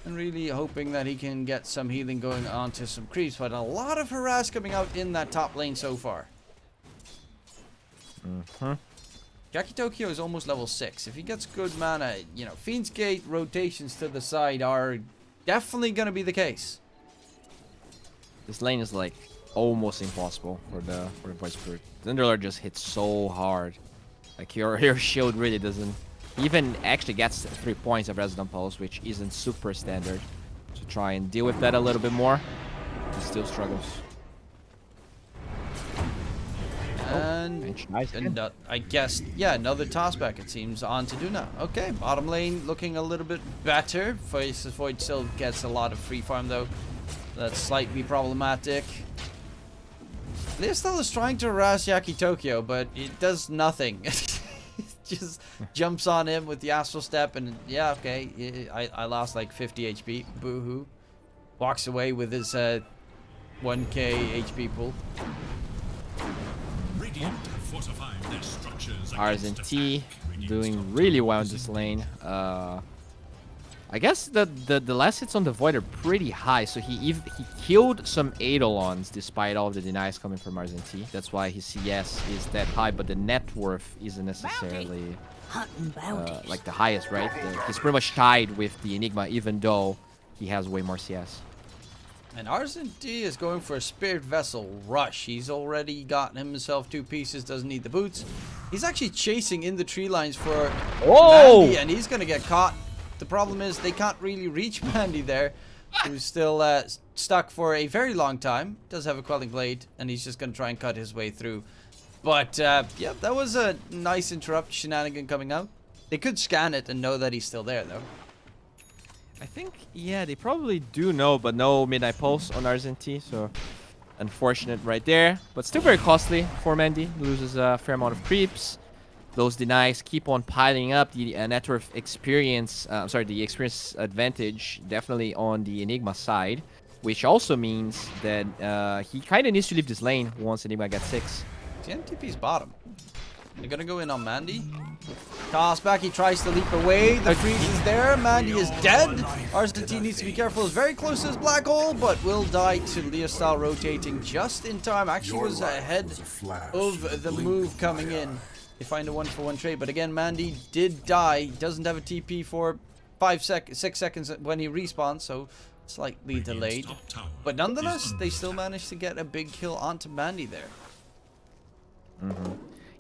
S1: and really hoping that he can get some healing going on to some creeps, but a lot of harass coming out in that top lane so far. Jackie Tokyo is almost level 6. If he gets good mana, Fiend's Gate rotations to the side are definitely going to be the case.
S2: This lane is almost impossible for the Void Spirit. Thunderlord just hits so hard. Your shield really doesn't even actually gets 3 points of Resident Pulse, which isn't super standard. To try and deal with that a little bit more, he still struggles.
S1: And I guess, yeah, another tossback it seems on to do now. Okay, bottom lane looking a little bit better. Void still gets a lot of free farm though. That's slightly problematic. Leostal is trying to harass Yaki Tokyo, but it does nothing. It just jumps on him with the Astral Step, and yeah, okay, I lost like 50 HP. Boo-hoo. Walks away with his 1k HP pool.
S3: Radiant have fortified their structures
S2: Ars
S3: against
S2: and T
S3: attack.
S2: doing really well in this lane. I guess the last hits on the Void are pretty high, so he killed some Eidolons despite all of the denies coming from Ars and T. That's why his CS is that high, but the net worth isn't necessarily like the highest, right? He's pretty much tied with the Enigma, even though he has way more CS.
S1: And Arzenti is going for a Spirit Vessel rush. He's already gotten himself 2 pieces, doesn't need the boots. He's actually chasing in the tree lines for Mandy, and he's going to get caught. The problem is they can't really reach Mandy there, who's still stuck for a very long time. Does have a Quelling Blade, and he's just going to try and cut his way through. But, yeah, that was a nice interrupt shenanigan coming out. They could scan it and know that he's still there, though.
S2: I think, yeah, they probably do know, but no Midnight Pulse on Ars and T, so unfortunate right there. But still very costly for Mandy. Loses a fair amount of creeps. Those denies keep on piling up. The net worth experience, the experience advantage definitely on the Enigma side, which also means that he kind of needs to leave this lane once Enigma gets 6.
S1: The NTP's bottom. They're gonna go in on Mandy. Toss back, he tries to leap away. The freeze is there. Mandy is dead. Arzenti needs to be careful. Is very close to his black hole, but will die to Leostal rotating just in time. Actually was ahead of the move coming in. They find a 1-for-1 trade, but again, Mandy did die. He doesn't have a TP for 6 seconds when he respawns, so slightly delayed. But nonetheless, they still managed to get a big kill onto Mandy there.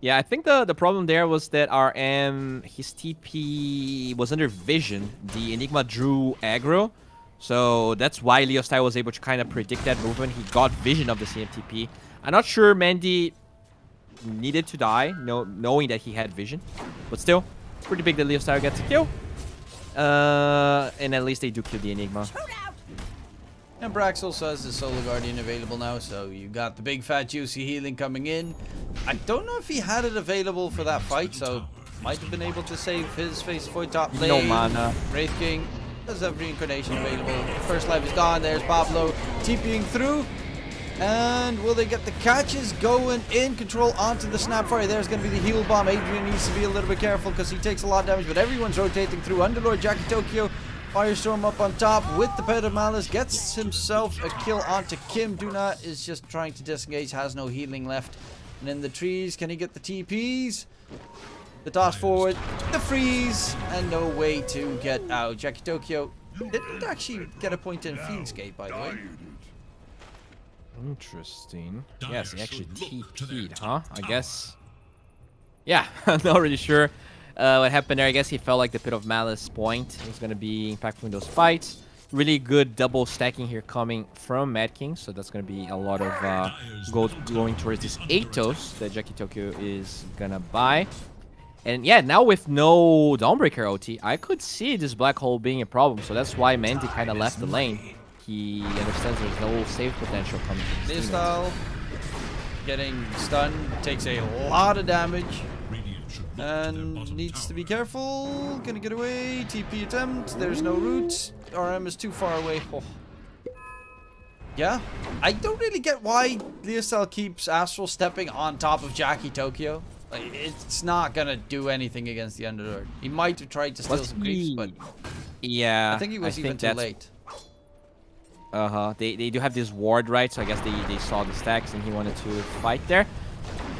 S2: Yeah, I think the problem there was that RM, his TP was under vision. The Enigma drew aggro, so that's why Leostal was able to kind of predict that movement. He got vision of the CMTP. I'm not sure Mandy needed to die, knowing that he had vision, but still, pretty big that Leostal gets a kill. And at least they do kill the Enigma.
S1: And Brax also has the Solar Guardian available now, so you got the big fat juicy healing coming in. I don't know if he had it available for that fight, so might have been able to save his face for top lane.
S2: No mana.
S1: Wraith King does have reincarnation available. First life is gone. There's Pablo TPing through. And will they get the catches going in? Control onto the Snapfire. There's going to be the heal bomb. Adrian needs to be a little bit careful because he takes a lot of damage, but everyone's rotating through. Underlord Jackie Tokyo. Firestorm up on top with the Pet of Malice. Gets himself a kill onto Kim. Duna is just trying to disengage. Has no healing left. And in the trees, can he get the TPs? The toss forward. The freeze. And no way to get out. Jackie Tokyo didn't actually get a point in Phoenix Gate, by the way.
S2: Interesting. Yes, he actually TP'd, huh? I guess. Yeah, I'm not really sure what happened there. I guess he felt like the Pit of Malice point was going to be impactful in those fights. Really good double stacking here coming from MadKings, so that's going to be a lot of gold going towards this Atos that Jackie Tokyo is going to buy. And yeah, now with no Dawnbreaker OT, I could see this black hole being a problem, so that's why Mandy kind of left the lane. He understands there's no save potential coming from
S1: This style getting stunned, takes a lot of damage. And needs to be careful. Gonna get away. TP attempt. There's no route. RM is too far away. Oh. Yeah. I don't really get why Leostal keeps Astral stepping on top of Jackie Tokyo. Like, it's not gonna do anything against the Underlord. He might have tried to steal some creeps, but
S2: yeah,
S1: I think he was even too late.
S2: They do have this ward, right? So I guess they saw the stacks and he wanted to fight there.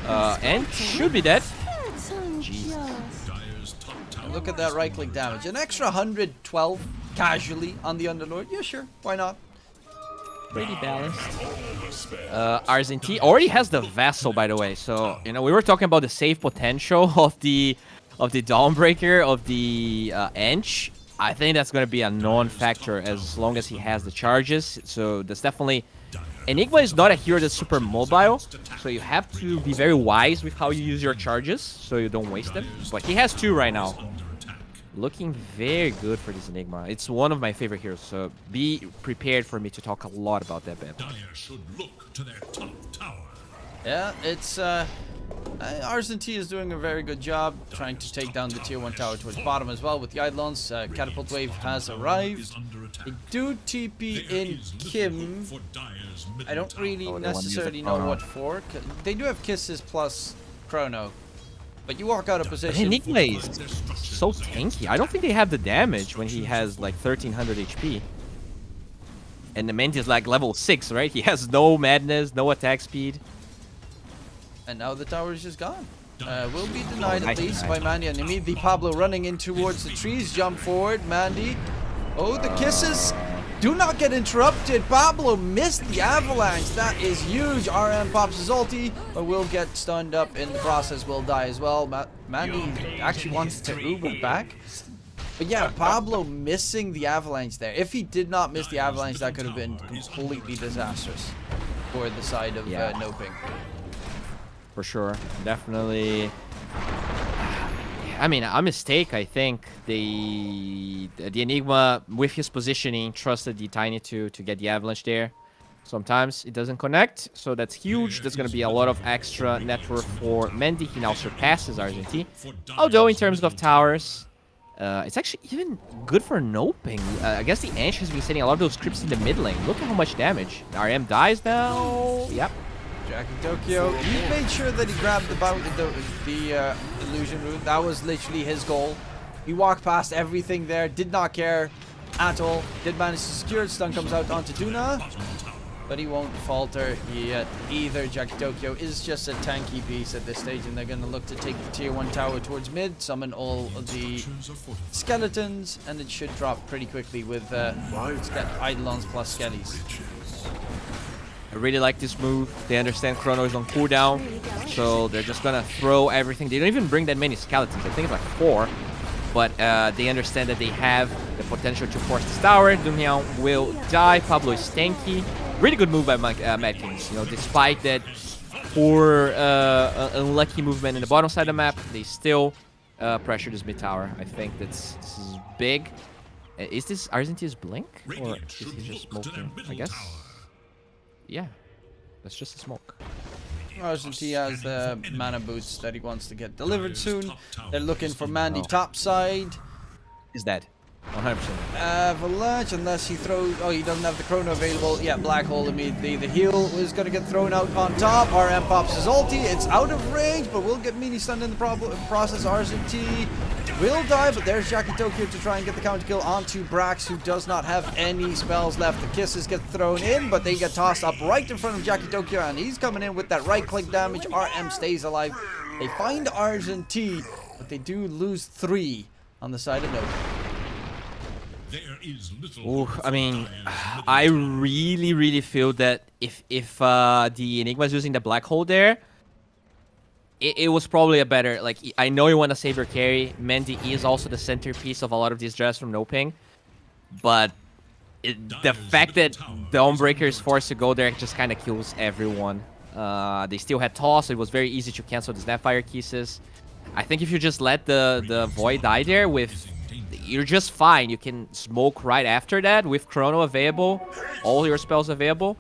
S2: And should be dead.
S1: Look at that right click damage. An extra 112 casually on the Underlord. Yeah, sure. Why not?
S2: Pretty balanced. Ars and T already has the Vassal, by the way. So, you know, we were talking about the save potential of the Dawnbreaker, of the Ench. I think that's going to be a non-factor as long as he has the charges. So that's definitely... Enigma is not a hero that's super mobile, so you have to be very wise with how you use your charges so you don't waste them. But he has 2 right now. Looking very good for this Enigma. It's one of my favorite heroes, so be prepared for me to talk a lot about that bad.
S3: Dire should look to their top tower.
S1: Yeah, it's Argentine is doing a very good job trying to take down the tier 1 tower towards bottom as well with the Eidolons. Catapult wave has arrived. They do TP in Kim. I don't really necessarily know what for. They do have kisses plus chrono. But you walk out of position.
S2: Enigma is so tanky. I don't think they have the damage when he has like 1300 HP. And the Menti is like level 6, right? He has no madness, no attack speed.
S1: And now the tower is just gone. Will be denied at least by Mandy. And immediately Pablo running in towards the trees. Jump forward, Mandy. Oh, the kisses do not get interrupted. Pablo missed the avalanche. That is huge. RM pops his ulti, but will get stunned up in the process. Will die as well. Mandy actually wants to Uber back. But yeah, Pablo missing the avalanche there. If he did not miss the avalanche, that could have been completely disastrous for the side of NoPing.
S2: For sure, definitely. I mean, a mistake. I think the Enigma with his positioning trusted the Tiny to get the avalanche there. Sometimes it doesn't connect, so that's huge. There's gonna be a lot of extra network for Mendy. He now surpasses Argentine. Although in terms of towers, it's actually even good for NoPing. I guess the Ansh has been sending a lot of those creeps in the mid lane. Look at how much damage. RM dies now. Yep.
S1: Jackie Tokyo, he made sure that he grabbed the illusion rune. That was literally his goal. He walked past everything there, did not care at all. Did manage to secure it. Stun comes out onto Duna, but he won't falter yet either. Jackie Tokyo is just a tanky piece at this stage, and they're going to look to take the tier 1 tower towards mid, summon all of the skeletons, and it should drop pretty quickly with Eidolons plus skellies.
S2: I really like this move. They understand Chrono is on cooldown, so they're just gonna throw everything. They don't even bring that many skeletons. I think it's like 4, but they understand that they have the potential to force this tower. Dunhyang will die. Pablo is tanky. Really good move by MadKings. You know, despite that poor, unlucky movement in the bottom side of the map, they still pressure this mid tower. I think this is big. Is this Argentina's blink, or is he just smoking? I guess. Yeah, that's just a smoke.
S1: Argentina has the mana boots that he wants to get delivered soon. They're looking for Mandy top side.
S2: Is dead. 100%.
S1: Avalanche, unless he throws... Oh, he doesn't have the chrono available. Yeah, Black Hole immediately. The heal is going to get thrown out on top. RM pops his ulti. It's out of range, but will get mini stunned in the process. RZT will die, but there's Jackie Tokyo to try and get the counter kill onto Brax, who does not have any spells left. The kisses get thrown in, but they get tossed up right in front of Jackie Tokyo, and he's coming in with that right-click damage. RM stays alive. They find Argentine, but they do lose 3 on the side of NoPing.
S2: Ooh, I mean, I really feel that if the Enigma is using the Black Hole there, it was probably a better, like, I know you want to save your carry. Mendy is also the centerpiece of a lot of these drafts from NoPing, but the fact that Dawnbreaker is forced to go there just kind of kills everyone. They still had toss, so it was very easy to cancel the Snapfire kisses. I think if you just let the Void die there with... You're just fine. You can smoke right after that with Chrono available, all your spells available.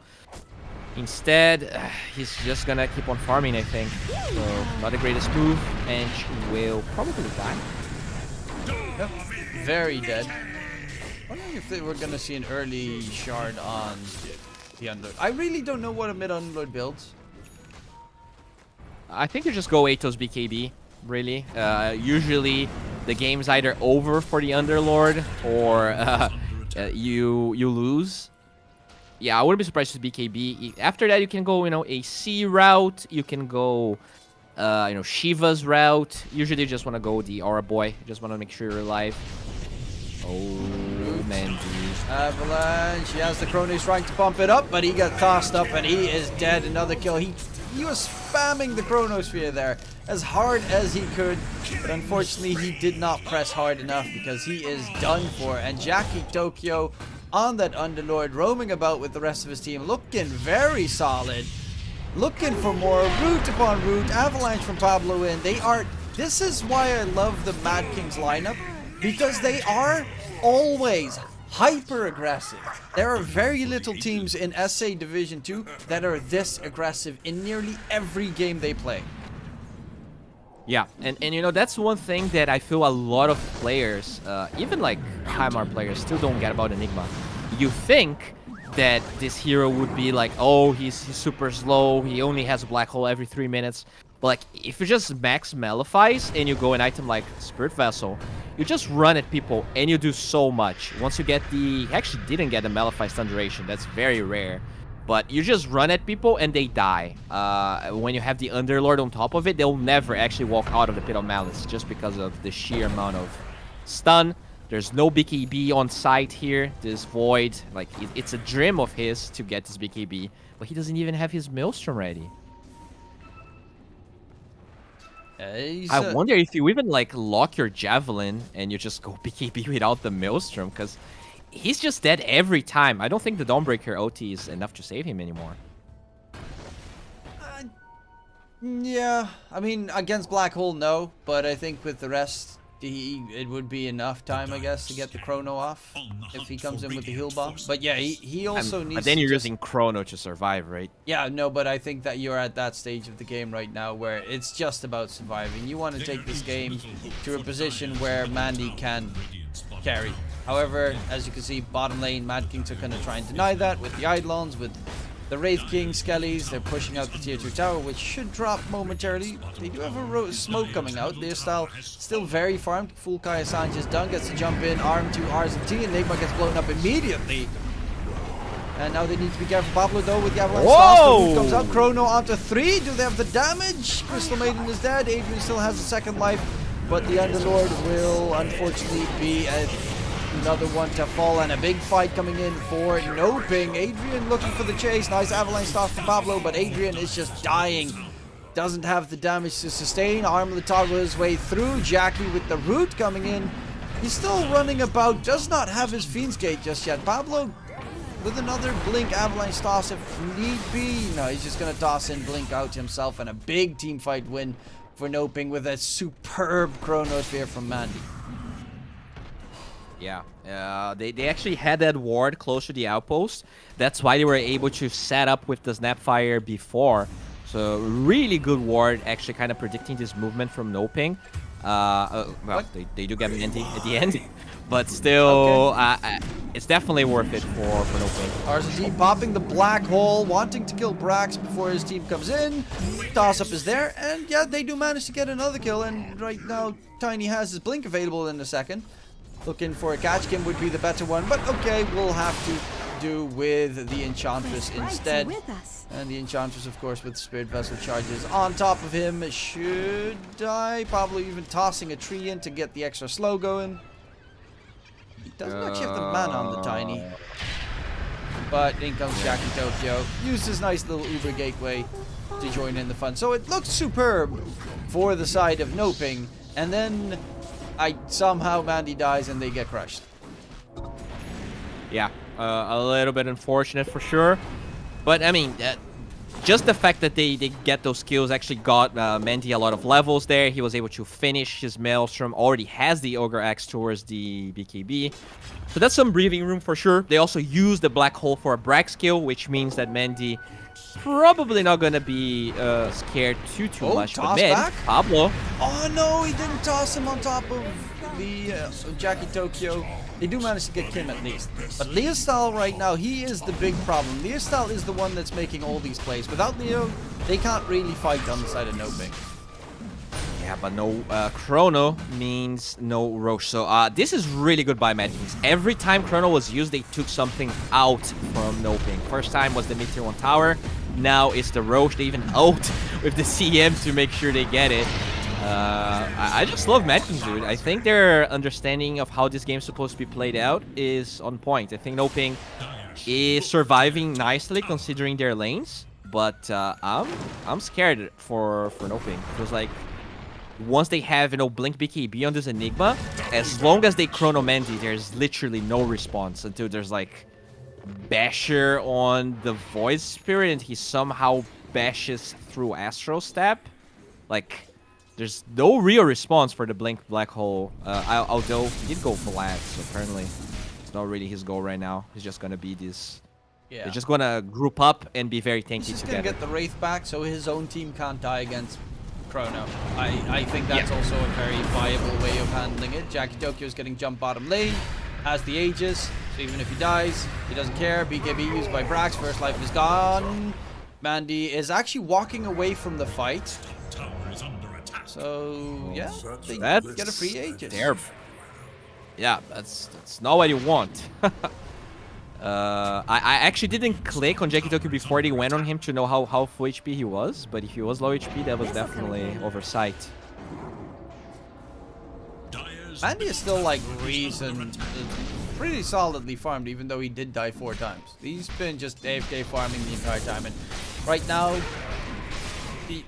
S2: Instead, he's just gonna keep on farming, I think. So, not the greatest move, and will probably die.
S1: Yep. Very dead. Wondering if they were gonna see an early shard on the Unlord. I really don't know what a mid Unlord builds.
S2: I think you just go Atos BKB, really. Usually, the game's either over for the Underlord, or you lose. Yeah, I wouldn't be surprised with BKB. After that, you can go, you know, a C route. You can go, you know, Shiva's route. Usually, you just want to go the Aura Boy. You just want to make sure you're alive. Oh, man.
S1: Avalanche. He has the Chrono. He's trying to bump it up, but he got tossed up, and he is dead. Another kill. He was spamming the Chronosphere there as hard as he could, but unfortunately he did not press hard enough because he is done for. And Jackie Tokyo on that Underlord, roaming about with the rest of his team, looking very solid, looking for more. Root upon root, avalanche from Pablo in. This is why I love the MadKings lineup, because they are always hyper aggressive. There are very little teams in SA Division 2 that are this aggressive in nearly every game they play.
S2: Yeah, and you know, that's one thing that I feel a lot of players, even like Highmark players, still don't get about Enigma. You think that this hero would be like, oh, he's super slow, he only has a black hole every 3 minutes. But like, if you just max Malefice and you go an item like Spirit Vessel, you just run at people and you do so much. Once you get the... He actually didn't get the Malefice stun duration, that's very rare. But you just run at people and they die. When you have the Underlord on top of it, they'll never actually walk out of the Pit of Malice just because of the sheer amount of stun. There's no BKB on site here. This Void, like, it's a dream of his to get this BKB, but he doesn't even have his Maelstrom ready. I wonder if you even, like, lock your Javelin and you just go BKB without the Maelstrom, because he's just dead every time. I don't think the Dawnbreaker OT is enough to save him anymore.
S1: Yeah, I mean, against Black Hole, no. But I think with the rest, it would be enough time, I guess, to get the Chrono off if he comes in with the heal bomb. But yeah, he also needs.
S2: But then
S1: to
S2: you're
S1: just...
S2: using Chrono to survive, right?
S1: Yeah, no, but I think that you're at that stage of the game right now where it's just about surviving. You want to take this game to a position where Mandy can carry. However, as you can see, bottom lane, MadKings are going to try and deny that with the Eidolons, with the Wraith King, Skellies. They're pushing out the tier 2 tower, which should drop momentarily. They do have a smoke coming out. Their style still very farmed. Full Kaya Sanchez done, gets to jump in, arm to RZT. Enigma gets blown up immediately. And now they need to be careful. Pablo, though, with the Avalanche Blast. Who comes out? Chrono onto 3. Do they have the damage? Crystal Maiden is dead. Adrian still has a second life. But the Underlord will, unfortunately, be another one to fall, and a big fight coming in for NoPing. Adrian looking for the chase. Nice Avalanche start for Pablo, but Adrian is just dying. Doesn't have the damage to sustain. Armlet toggle his way through. Jackie with the root coming in. He's still running about. Does not have his Fiend's Gate just yet. Pablo with another Blink Avalanche toss if need be. No, he's just going to toss in Blink out himself, and a big team fight win for NoPing with a superb Chronosphere from Mandy.
S2: Yeah, they actually had that ward close to the outpost. That's why they were able to set up with the Snapfire before. So really good ward, actually kind of predicting this movement from NoPing. Well, they do get Menti at the end, but still, it's definitely worth it for NoPing.
S1: RZT popping the black hole, wanting to kill Brax before his team comes in. Toss up is there, and yeah, they do manage to get another kill. And right now, Tiny has his Blink available in a second. Looking for a catch. Kim would be the better one, but okay, we'll have to do with the Enchantress instead. And the Enchantress, of course, with Spirit Vessel charges on top of him. Should die. Pablo even tossing a tree in to get the extra slow going. He doesn't actually have the mana on the Tiny. But in comes Jackie Tokyo. Used his nice little Uber gateway to join in the fun. So it looks superb for the side of NoPing. And then somehow Mandy dies and they get crushed.
S2: Yeah, a little bit unfortunate for sure. But I mean, just the fact that they get those kills actually got Mandy a lot of levels there. He was able to finish his Maelstrom, already has the Ogre Axe towards the BKB. So that's some breathing room for sure. They also use the Black Hole for a Brax kill, which means that Mandy probably not gonna be scared too much. But man, back? Pablo.
S1: Oh no, he didn't toss him on top of the Jackie Tokyo. They do manage to get Kim at least. But Leostyle right now, he is the big problem. Leostyle is the one that's making all these plays. Without Leo, they can't really fight on the side of NoPing.
S2: Yeah, but no Chrono means no Roche. So this is really good by MadKings. Every time Chrono was used, they took something out from NoPing. First time was the Mid-Tier 1 tower. Now it's the Roche. They even ult with the CM to make sure they get it. I just love MadKings, dude. I think their understanding of how this game's supposed to be played out is on point. I think NoPing is surviving nicely considering their lanes, but I'm scared for NoPing. Because like once they have Blink BKB on this Enigma, as long as they Chrono Mandy, there's literally no response until there's like Basher on the Void Spirit and he somehow bashes through Astral Step. Like, there's no real response for the Blink Black Hole, although he did go flat, so apparently It's not really his goal right now. He's just gonna be this.
S1: Yeah.
S2: They're just gonna group up and be very
S1: He's
S2: tanky
S1: just
S2: together.
S1: gonna get the Wraith back so his own team can't die against Chrono. I think that's also a very viable way of handling it. Jackie Tokyo's getting jumped bottom lane, has the Aegis, so even if he dies, he doesn't care. BKB used by Brax, first life is gone. Mandy is actually walking away from the fight.
S3: Tower is under attack.
S1: So, yeah, they
S2: That's
S1: get a free Aegis.
S2: terrible. Yeah, that's not what you want. I actually didn't click on Jackie Tokyo before they went on him to know how full HP he was, but if he was low HP, that was definitely oversight.
S3: Dire's
S1: Mandy is still like pretty solidly farmed, even though he did die 4 times. He's been just AFK farming the entire time, and right now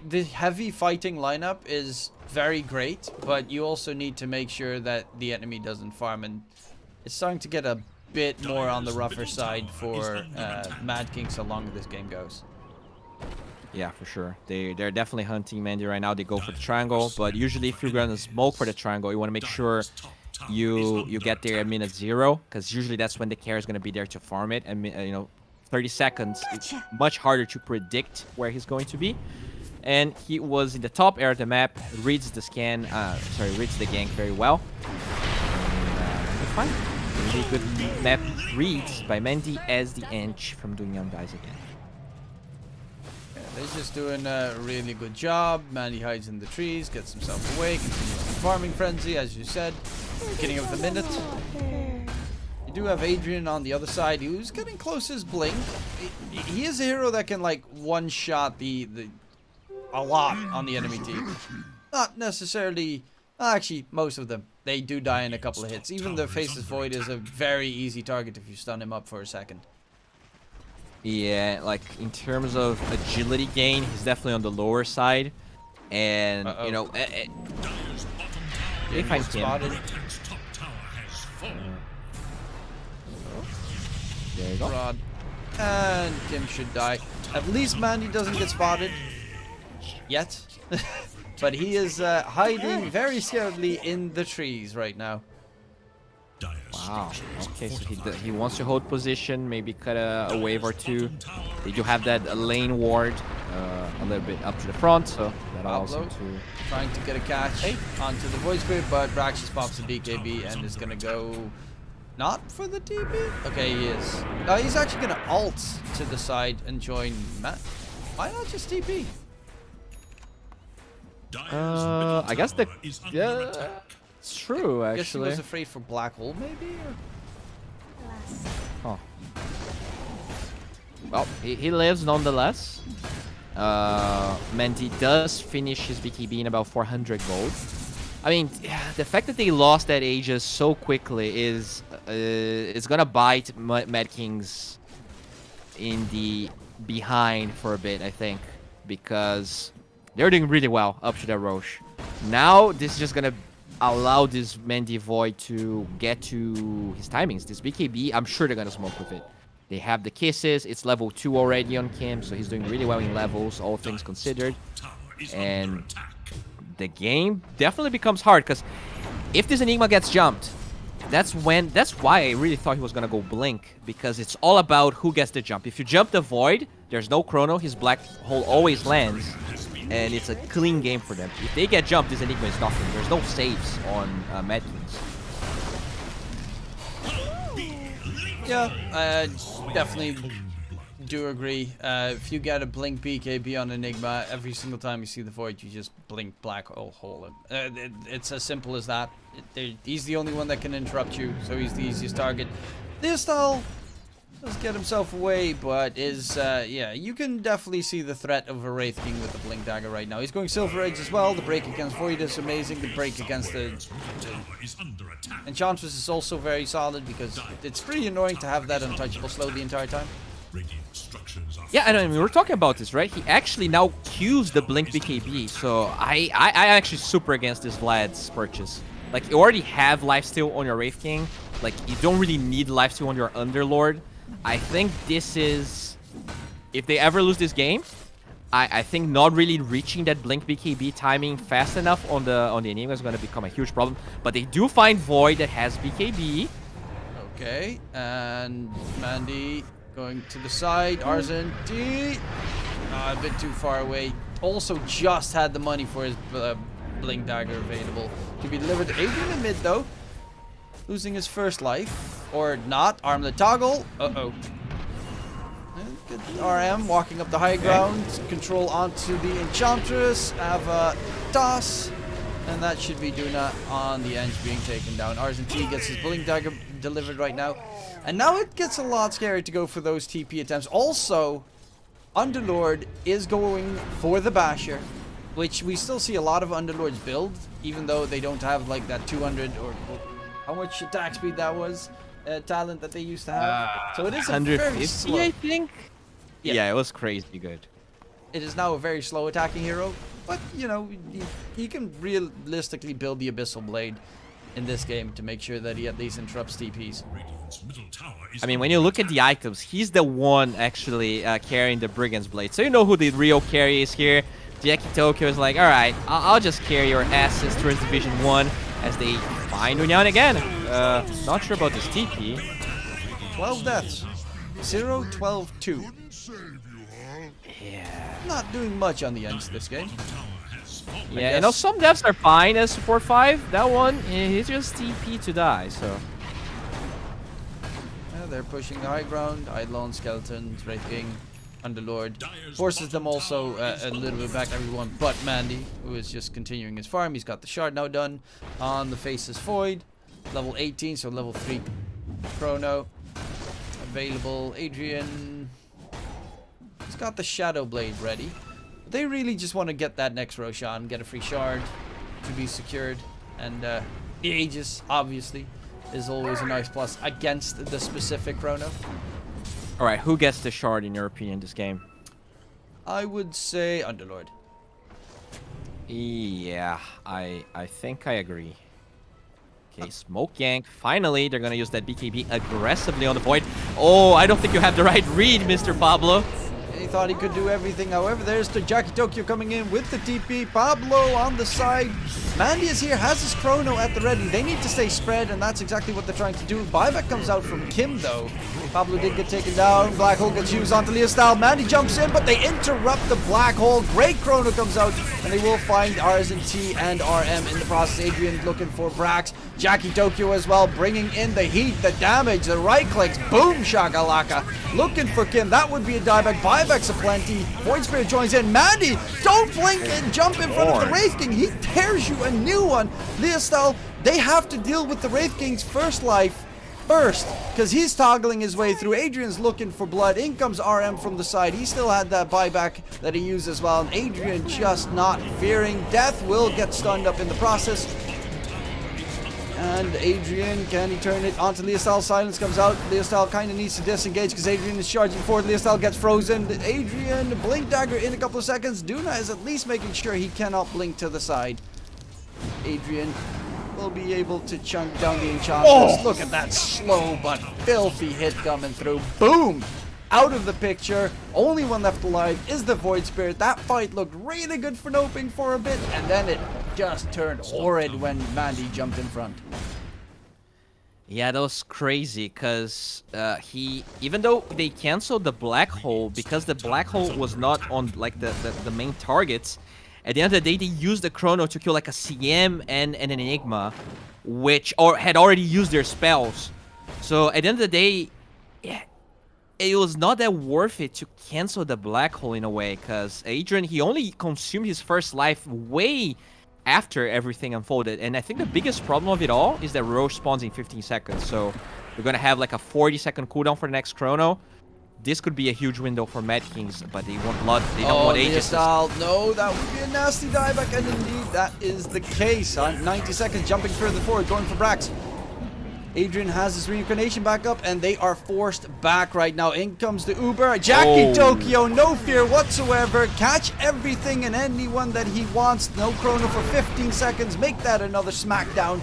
S1: the heavy fighting lineup is very great, but you also need to make sure that the enemy doesn't farm, and it's starting to get a bit more on the rougher side for MadKings so long as this game goes.
S2: Yeah, for sure. They're definitely hunting Mandy right now. They go for the triangle, but usually if you're gonna smoke for the triangle, you want to make sure you get there at minute 0, because usually that's when the carry is gonna be there to farm it. And 30 seconds, it's much harder to predict where he's going to be. And he was in the top area of the map, reads the scan, reads the gank very well. And, fine. Really good map reads by Mandy as the Ench from doing Young Guys again.
S1: Yeah, they're just doing a really good job. Mandy hides in the trees, gets himself away, continues the farming frenzy, as you said. Beginning of the minute. You do have Adrian on the other side, who's getting close as Blink. He is a hero that can like one-shot a lot on the enemy team. Not necessarily. Actually, most of them. They do die in a couple of hits. Even the Faceless Void is a very easy target if you stun him up for a second.
S2: Yeah, like in terms of agility gain, he's definitely on the lower side. And,
S3: Dire's bottom
S2: they find him.
S1: Spotted.
S3: Radiant's top tower has fallen.
S2: There you go.
S1: Rod. And Kim should die. At least Mandy doesn't get spotted. Yet. But he is hiding very scaredly in the trees right now.
S3: Dire's
S2: Wow.
S3: structures
S2: Okay, so
S3: fortified.
S2: he wants to hold position, maybe cut a wave or two. They do have that lane ward a little bit up to the front, so that allows him
S1: Pablo
S2: to...
S1: trying to get a catch onto the Void Spirit, but Brax just pops the BKB and is gonna go not for the TP? Okay, he is. He's actually gonna ult to the side and join Matt. Why not just TP?
S3: Dire's middle
S2: I guess the...
S3: tower is under
S2: Yeah,
S3: attack.
S2: it's true,
S1: I guess he
S2: actually.
S1: was afraid for Black Hole, maybe? Or?
S2: Huh. Well, he lives nonetheless. Mandy does finish his BKB in about 400 gold. I mean, the fact that they lost that Aegis so quickly is gonna bite MadKings in the behind for a bit, I think, because they're doing really well up to that Roche. Now this is just gonna allow this Mandy Void to get to his timings. This BKB, I'm sure they're gonna smoke with it. They have the kisses. It's level 2 already on Kim, so he's doing really well in levels, all things considered.
S3: Tower is
S2: And
S3: under attack.
S2: the game definitely becomes hard, because if this Enigma gets jumped, that's why I really thought he was gonna go Blink, because it's all about who gets the jump. If you jump the Void, there's no chrono, his black hole always lands, and it's a clean game for them. If they get jumped, this Enigma is nothing. There's no saves on MadKings.
S1: Yeah, I definitely do agree. If you get a Blink BKB on Enigma, every single time you see the Void, you just blink Black Hole him. It's as simple as that. He's the only one that can interrupt you, so he's the easiest target. This style does get himself away, but yeah, you can definitely see the threat of a Wraith King with the Blink Dagger right now. He's going Silver Edge as well. The break against Void is amazing. The break against the
S3: Tower is under attack.
S1: Enchantress is also very solid, because it's pretty annoying to have that untouchable slow the entire time.
S3: Radiant structures are
S2: Yeah, and I mean, we were talking about this, right? He actually now cues the Blink BKB, so I actually super against this Vlad's purchase. Like, you already have lifesteal on your Wraith King. Like, you don't really need lifesteal on your Underlord. I think this is... If they ever lose this game, I think not really reaching that Blink BKB timing fast enough on the Enigma is going to become a huge problem. But they do find Void that has BKB.
S1: Okay, and Mandy going to the side. RZT. A bit too far away. Also just had the money for his Blink Dagger available to be delivered to Adrian in mid though. Losing his first life. Or not. Armlet toggle. Uh-oh. Good RM walking up the high ground. Control onto the Enchantress. Have a toss. And that should be Duna on the Eng being taken down. RZT gets his Blink Dagger delivered right now. And now it gets a lot scary to go for those TP attempts. Also, Underlord is going for the Basher, which we still see a lot of Underlords build, even though they don't have like that 200 or how much attack speed that was, talent that they used to have. So it is a very
S2: 150,
S1: slow.
S2: I think. Yeah, it was crazy good.
S1: It is now a very slow attacking hero, but you know, he can realistically build the Abyssal Blade in this game to make sure that he at least interrupts TPs.
S3: Radiant's middle tower is
S2: I mean, when you look at the items, he's the one actually carrying the Brigand's Blade. So you know who the real carry is here. Dktruman is like, alright, I'll just carry your asses towards Division 1 as they find Unyan again. Not sure about this TP.
S1: 12 deaths. 0, 12, 2.
S2: Yeah.
S1: Not doing much on the ends this game.
S2: Yeah, you know, some devs are fine as support 5. That one, he's just TP to die, so.
S1: Yeah, they're pushing the high ground. Eidolon, Skeletons, Wraith King, Underlord. Forces them also a little bit back, everyone but Mandy, who is just continuing his farm. He's got the shard now done on the Faceless Void. Level 18, so level 3 Chrono. Available. Adrian. He's got the Shadow Blade ready. They really just want to get that next Roshan, get a free shard to be secured. And the Aegis, obviously, is always a nice plus against the specific Chrono.
S2: Alright, who gets the shard in your opinion this game?
S1: I would say Underlord.
S2: Yeah, I think I agree. Okay, Smoke Yank. Finally, they're gonna use that BKB aggressively on the Void. Oh, I don't think you have the right read, Mr. Pablo.
S1: He thought he could do everything. However, there's the Dktruman coming in with the TP. Pablo on the side. Mandy is here, has his Chrono at the ready. They need to stay spread, and that's exactly what they're trying to do. Buyback comes out from Kim, though. Pablo did get taken down. Black Hole gets used onto Leah Style. Mandy jumps in, but they interrupt the Black Hole. Great Chrono comes out, and they will find RZT and RM in the process. Adrian looking for Brax. Dktruman as well, bringing in the heat, the damage, the right clicks. Boom, shakalaka. Looking for Kim. That would be a dieback. Buybacks aplenty. Void Spirit joins in. Mandy, don't blink and jump in front of the Wraith King. He tears you a new one. Leah Style, they have to deal with the Wraith King's first life first, because he's toggling his way through. Adrian's looking for blood. In comes RM from the side. He still had that buyback that he used as well. And Adrian just not fearing death, will get stunned up in the process. And Adrian, can he turn it onto Leostyle? Silence comes out. Leostyle kind of needs to disengage because Adrian is charging forward. Leostyle gets frozen. Adrian, Blink Dagger in a couple of seconds. Duna is at least making sure he cannot blink to the side. Adrian will be able to chunk down the Enchantress. Look at that slow but filthy hit coming through. Boom! Out of the picture. Only one left alive is the Void Spirit. That fight looked really good for NoPing for a bit, and then it just turned horrid when Mandy jumped in front.
S2: Yeah, that was crazy because even though they canceled the Black Hole, because the Black Hole was not on like the main targets, at the end of the day they used the Chrono to kill like a CM and an Enigma, which had already used their spells. So at the end of the day, yeah, it was not that worth it to cancel the Black Hole in a way, because Adrian, he only consumed his first life way after everything unfolded. And I think the biggest problem of it all is that Roche spawns in 15 seconds. So we're going to have like a 40-second cooldown for the next Chrono. This could be a huge window for MadKings, but they want blood. They don't want Aegis.
S1: No, that would be a nasty dieback, and indeed that is the case. 90 seconds, jumping further forward, going for Brax. Adrian has his reincarnation back up, and they are forced back right now. In comes the Uber. Dktruman, no fear whatsoever. Catch everything and anyone that he wants. No Chrono for 15 seconds. Make that another smackdown.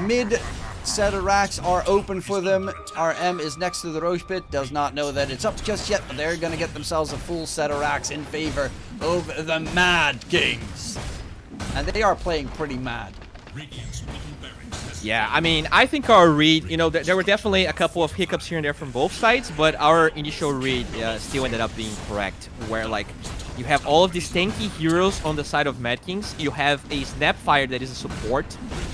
S1: Mid set of racks are open for them. RM is next to the Roche pit. Does not know that it's up just yet, but they're going to get themselves a full set of racks in favor of the MadKings. And they are playing pretty mad.
S3: Radiant's middle barracks has
S2: Yeah, I mean, I think our read, you know, there were definitely a couple of hiccups here and there from both sides, but our initial read still ended up being correct, where, like, you have all of these tanky heroes on the side of MadKings, you have a Snapfire that is a support,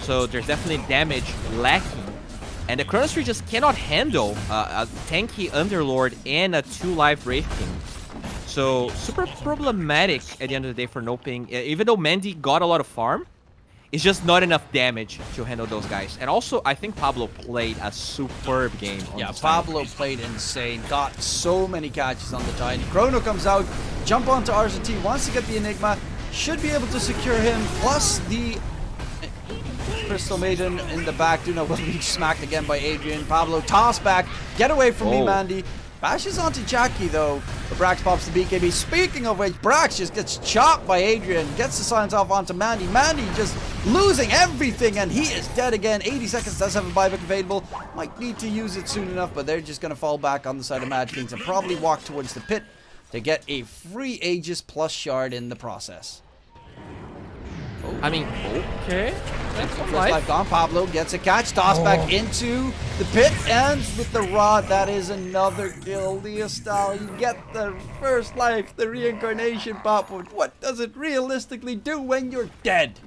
S2: so there's definitely damage lacking, and the Chronosphere just cannot handle a tanky Underlord and a 2-life Wraith King. So, super problematic at the end of the day for NoPing, even though Mandy got a lot of farm. It's just not enough damage to handle those guys. And also, I think Pablo played a superb game.
S1: Yeah, Pablo played insane. Got so many catches on the Tiny. Chrono comes out, jump onto RZT, wants to get the Enigma, should be able to secure him, plus the Crystal Maiden in the back. Do not will be smacked again by Adrian. Pablo toss back, get away from me, Mandy. Bashes onto Jackie though. But Brax pops the BKB. Speaking of which, Brax just gets chopped by Adrian. Gets the silence off onto Mandy. Mandy just losing everything and he is dead again. 80 seconds, does have a buyback available. Might need to use it soon enough, but they're just going to fall back on the side of MadKings and probably walk towards the pit to get a free Aegis plus shard in the process.
S2: I mean, okay.
S1: First life gone. Pablo gets a catch, toss back into the pit, and with the rod, that is another kill. Leostal, you get the first life, the reincarnation pop. But what does it realistically do when you're dead?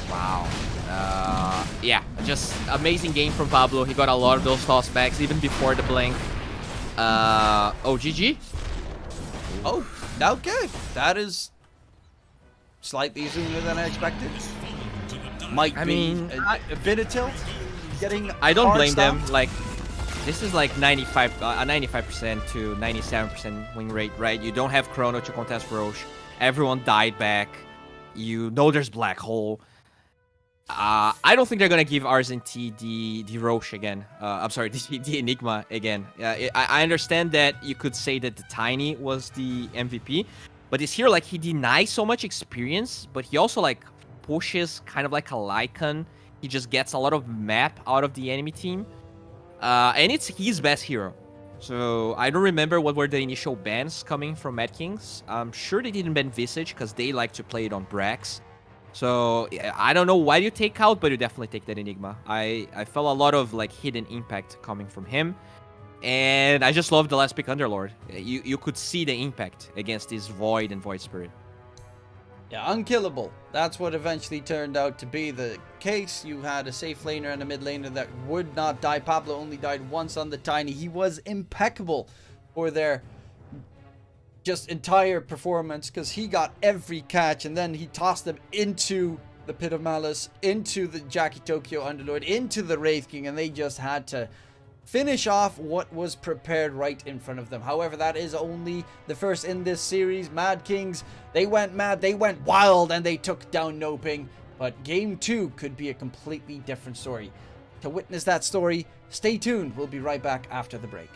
S2: Wow. Yeah, just amazing game from Pablo. He got a lot of those toss backs even before the blink. Oh, GG.
S1: Oh, okay. That is slightly sooner than I expected. Might be a bit of tilt. Getting
S2: I don't
S1: hard
S2: blame them.
S1: stopped.
S2: Like, this is like 95% to 97% win rate, right? You don't have Chrono to contest Roche. Everyone died back. You know there's Black Hole. I don't think they're gonna give RZT the Roche again. I'm sorry, the Enigma again. I understand that you could say that the Tiny was the MVP, but this here, like, he denies so much experience, but he also, like, pushes kind of like a Lycan. He just gets a lot of map out of the enemy team. And it's his best hero. So I don't remember what were the initial bans coming from MadKings. I'm sure they didn't ban Visage because they like to play it on Brax. So I don't know why you take out, but you definitely take that Enigma. I felt a lot of, like, hidden impact coming from him. And I just love the last pick Underlord. You could see the impact against this Void and Void Spirit.
S1: Yeah, unkillable. That's what eventually turned out to be the case. You had a safe laner and a mid laner that would not die. Pablo only died once on the Tiny. He was impeccable for their just entire performance because he got every catch and then he tossed them into the Pit of Malice, into the Jackie Tokyo Underlord, into the Wraith King, and they just had to finish off what was prepared right in front of them. However, that is only the first in this series. MadKings, they went mad, they went wild, and they took down NoPing. But Game 2 could be a completely different story. To witness that story, stay tuned. We'll be right back after the break.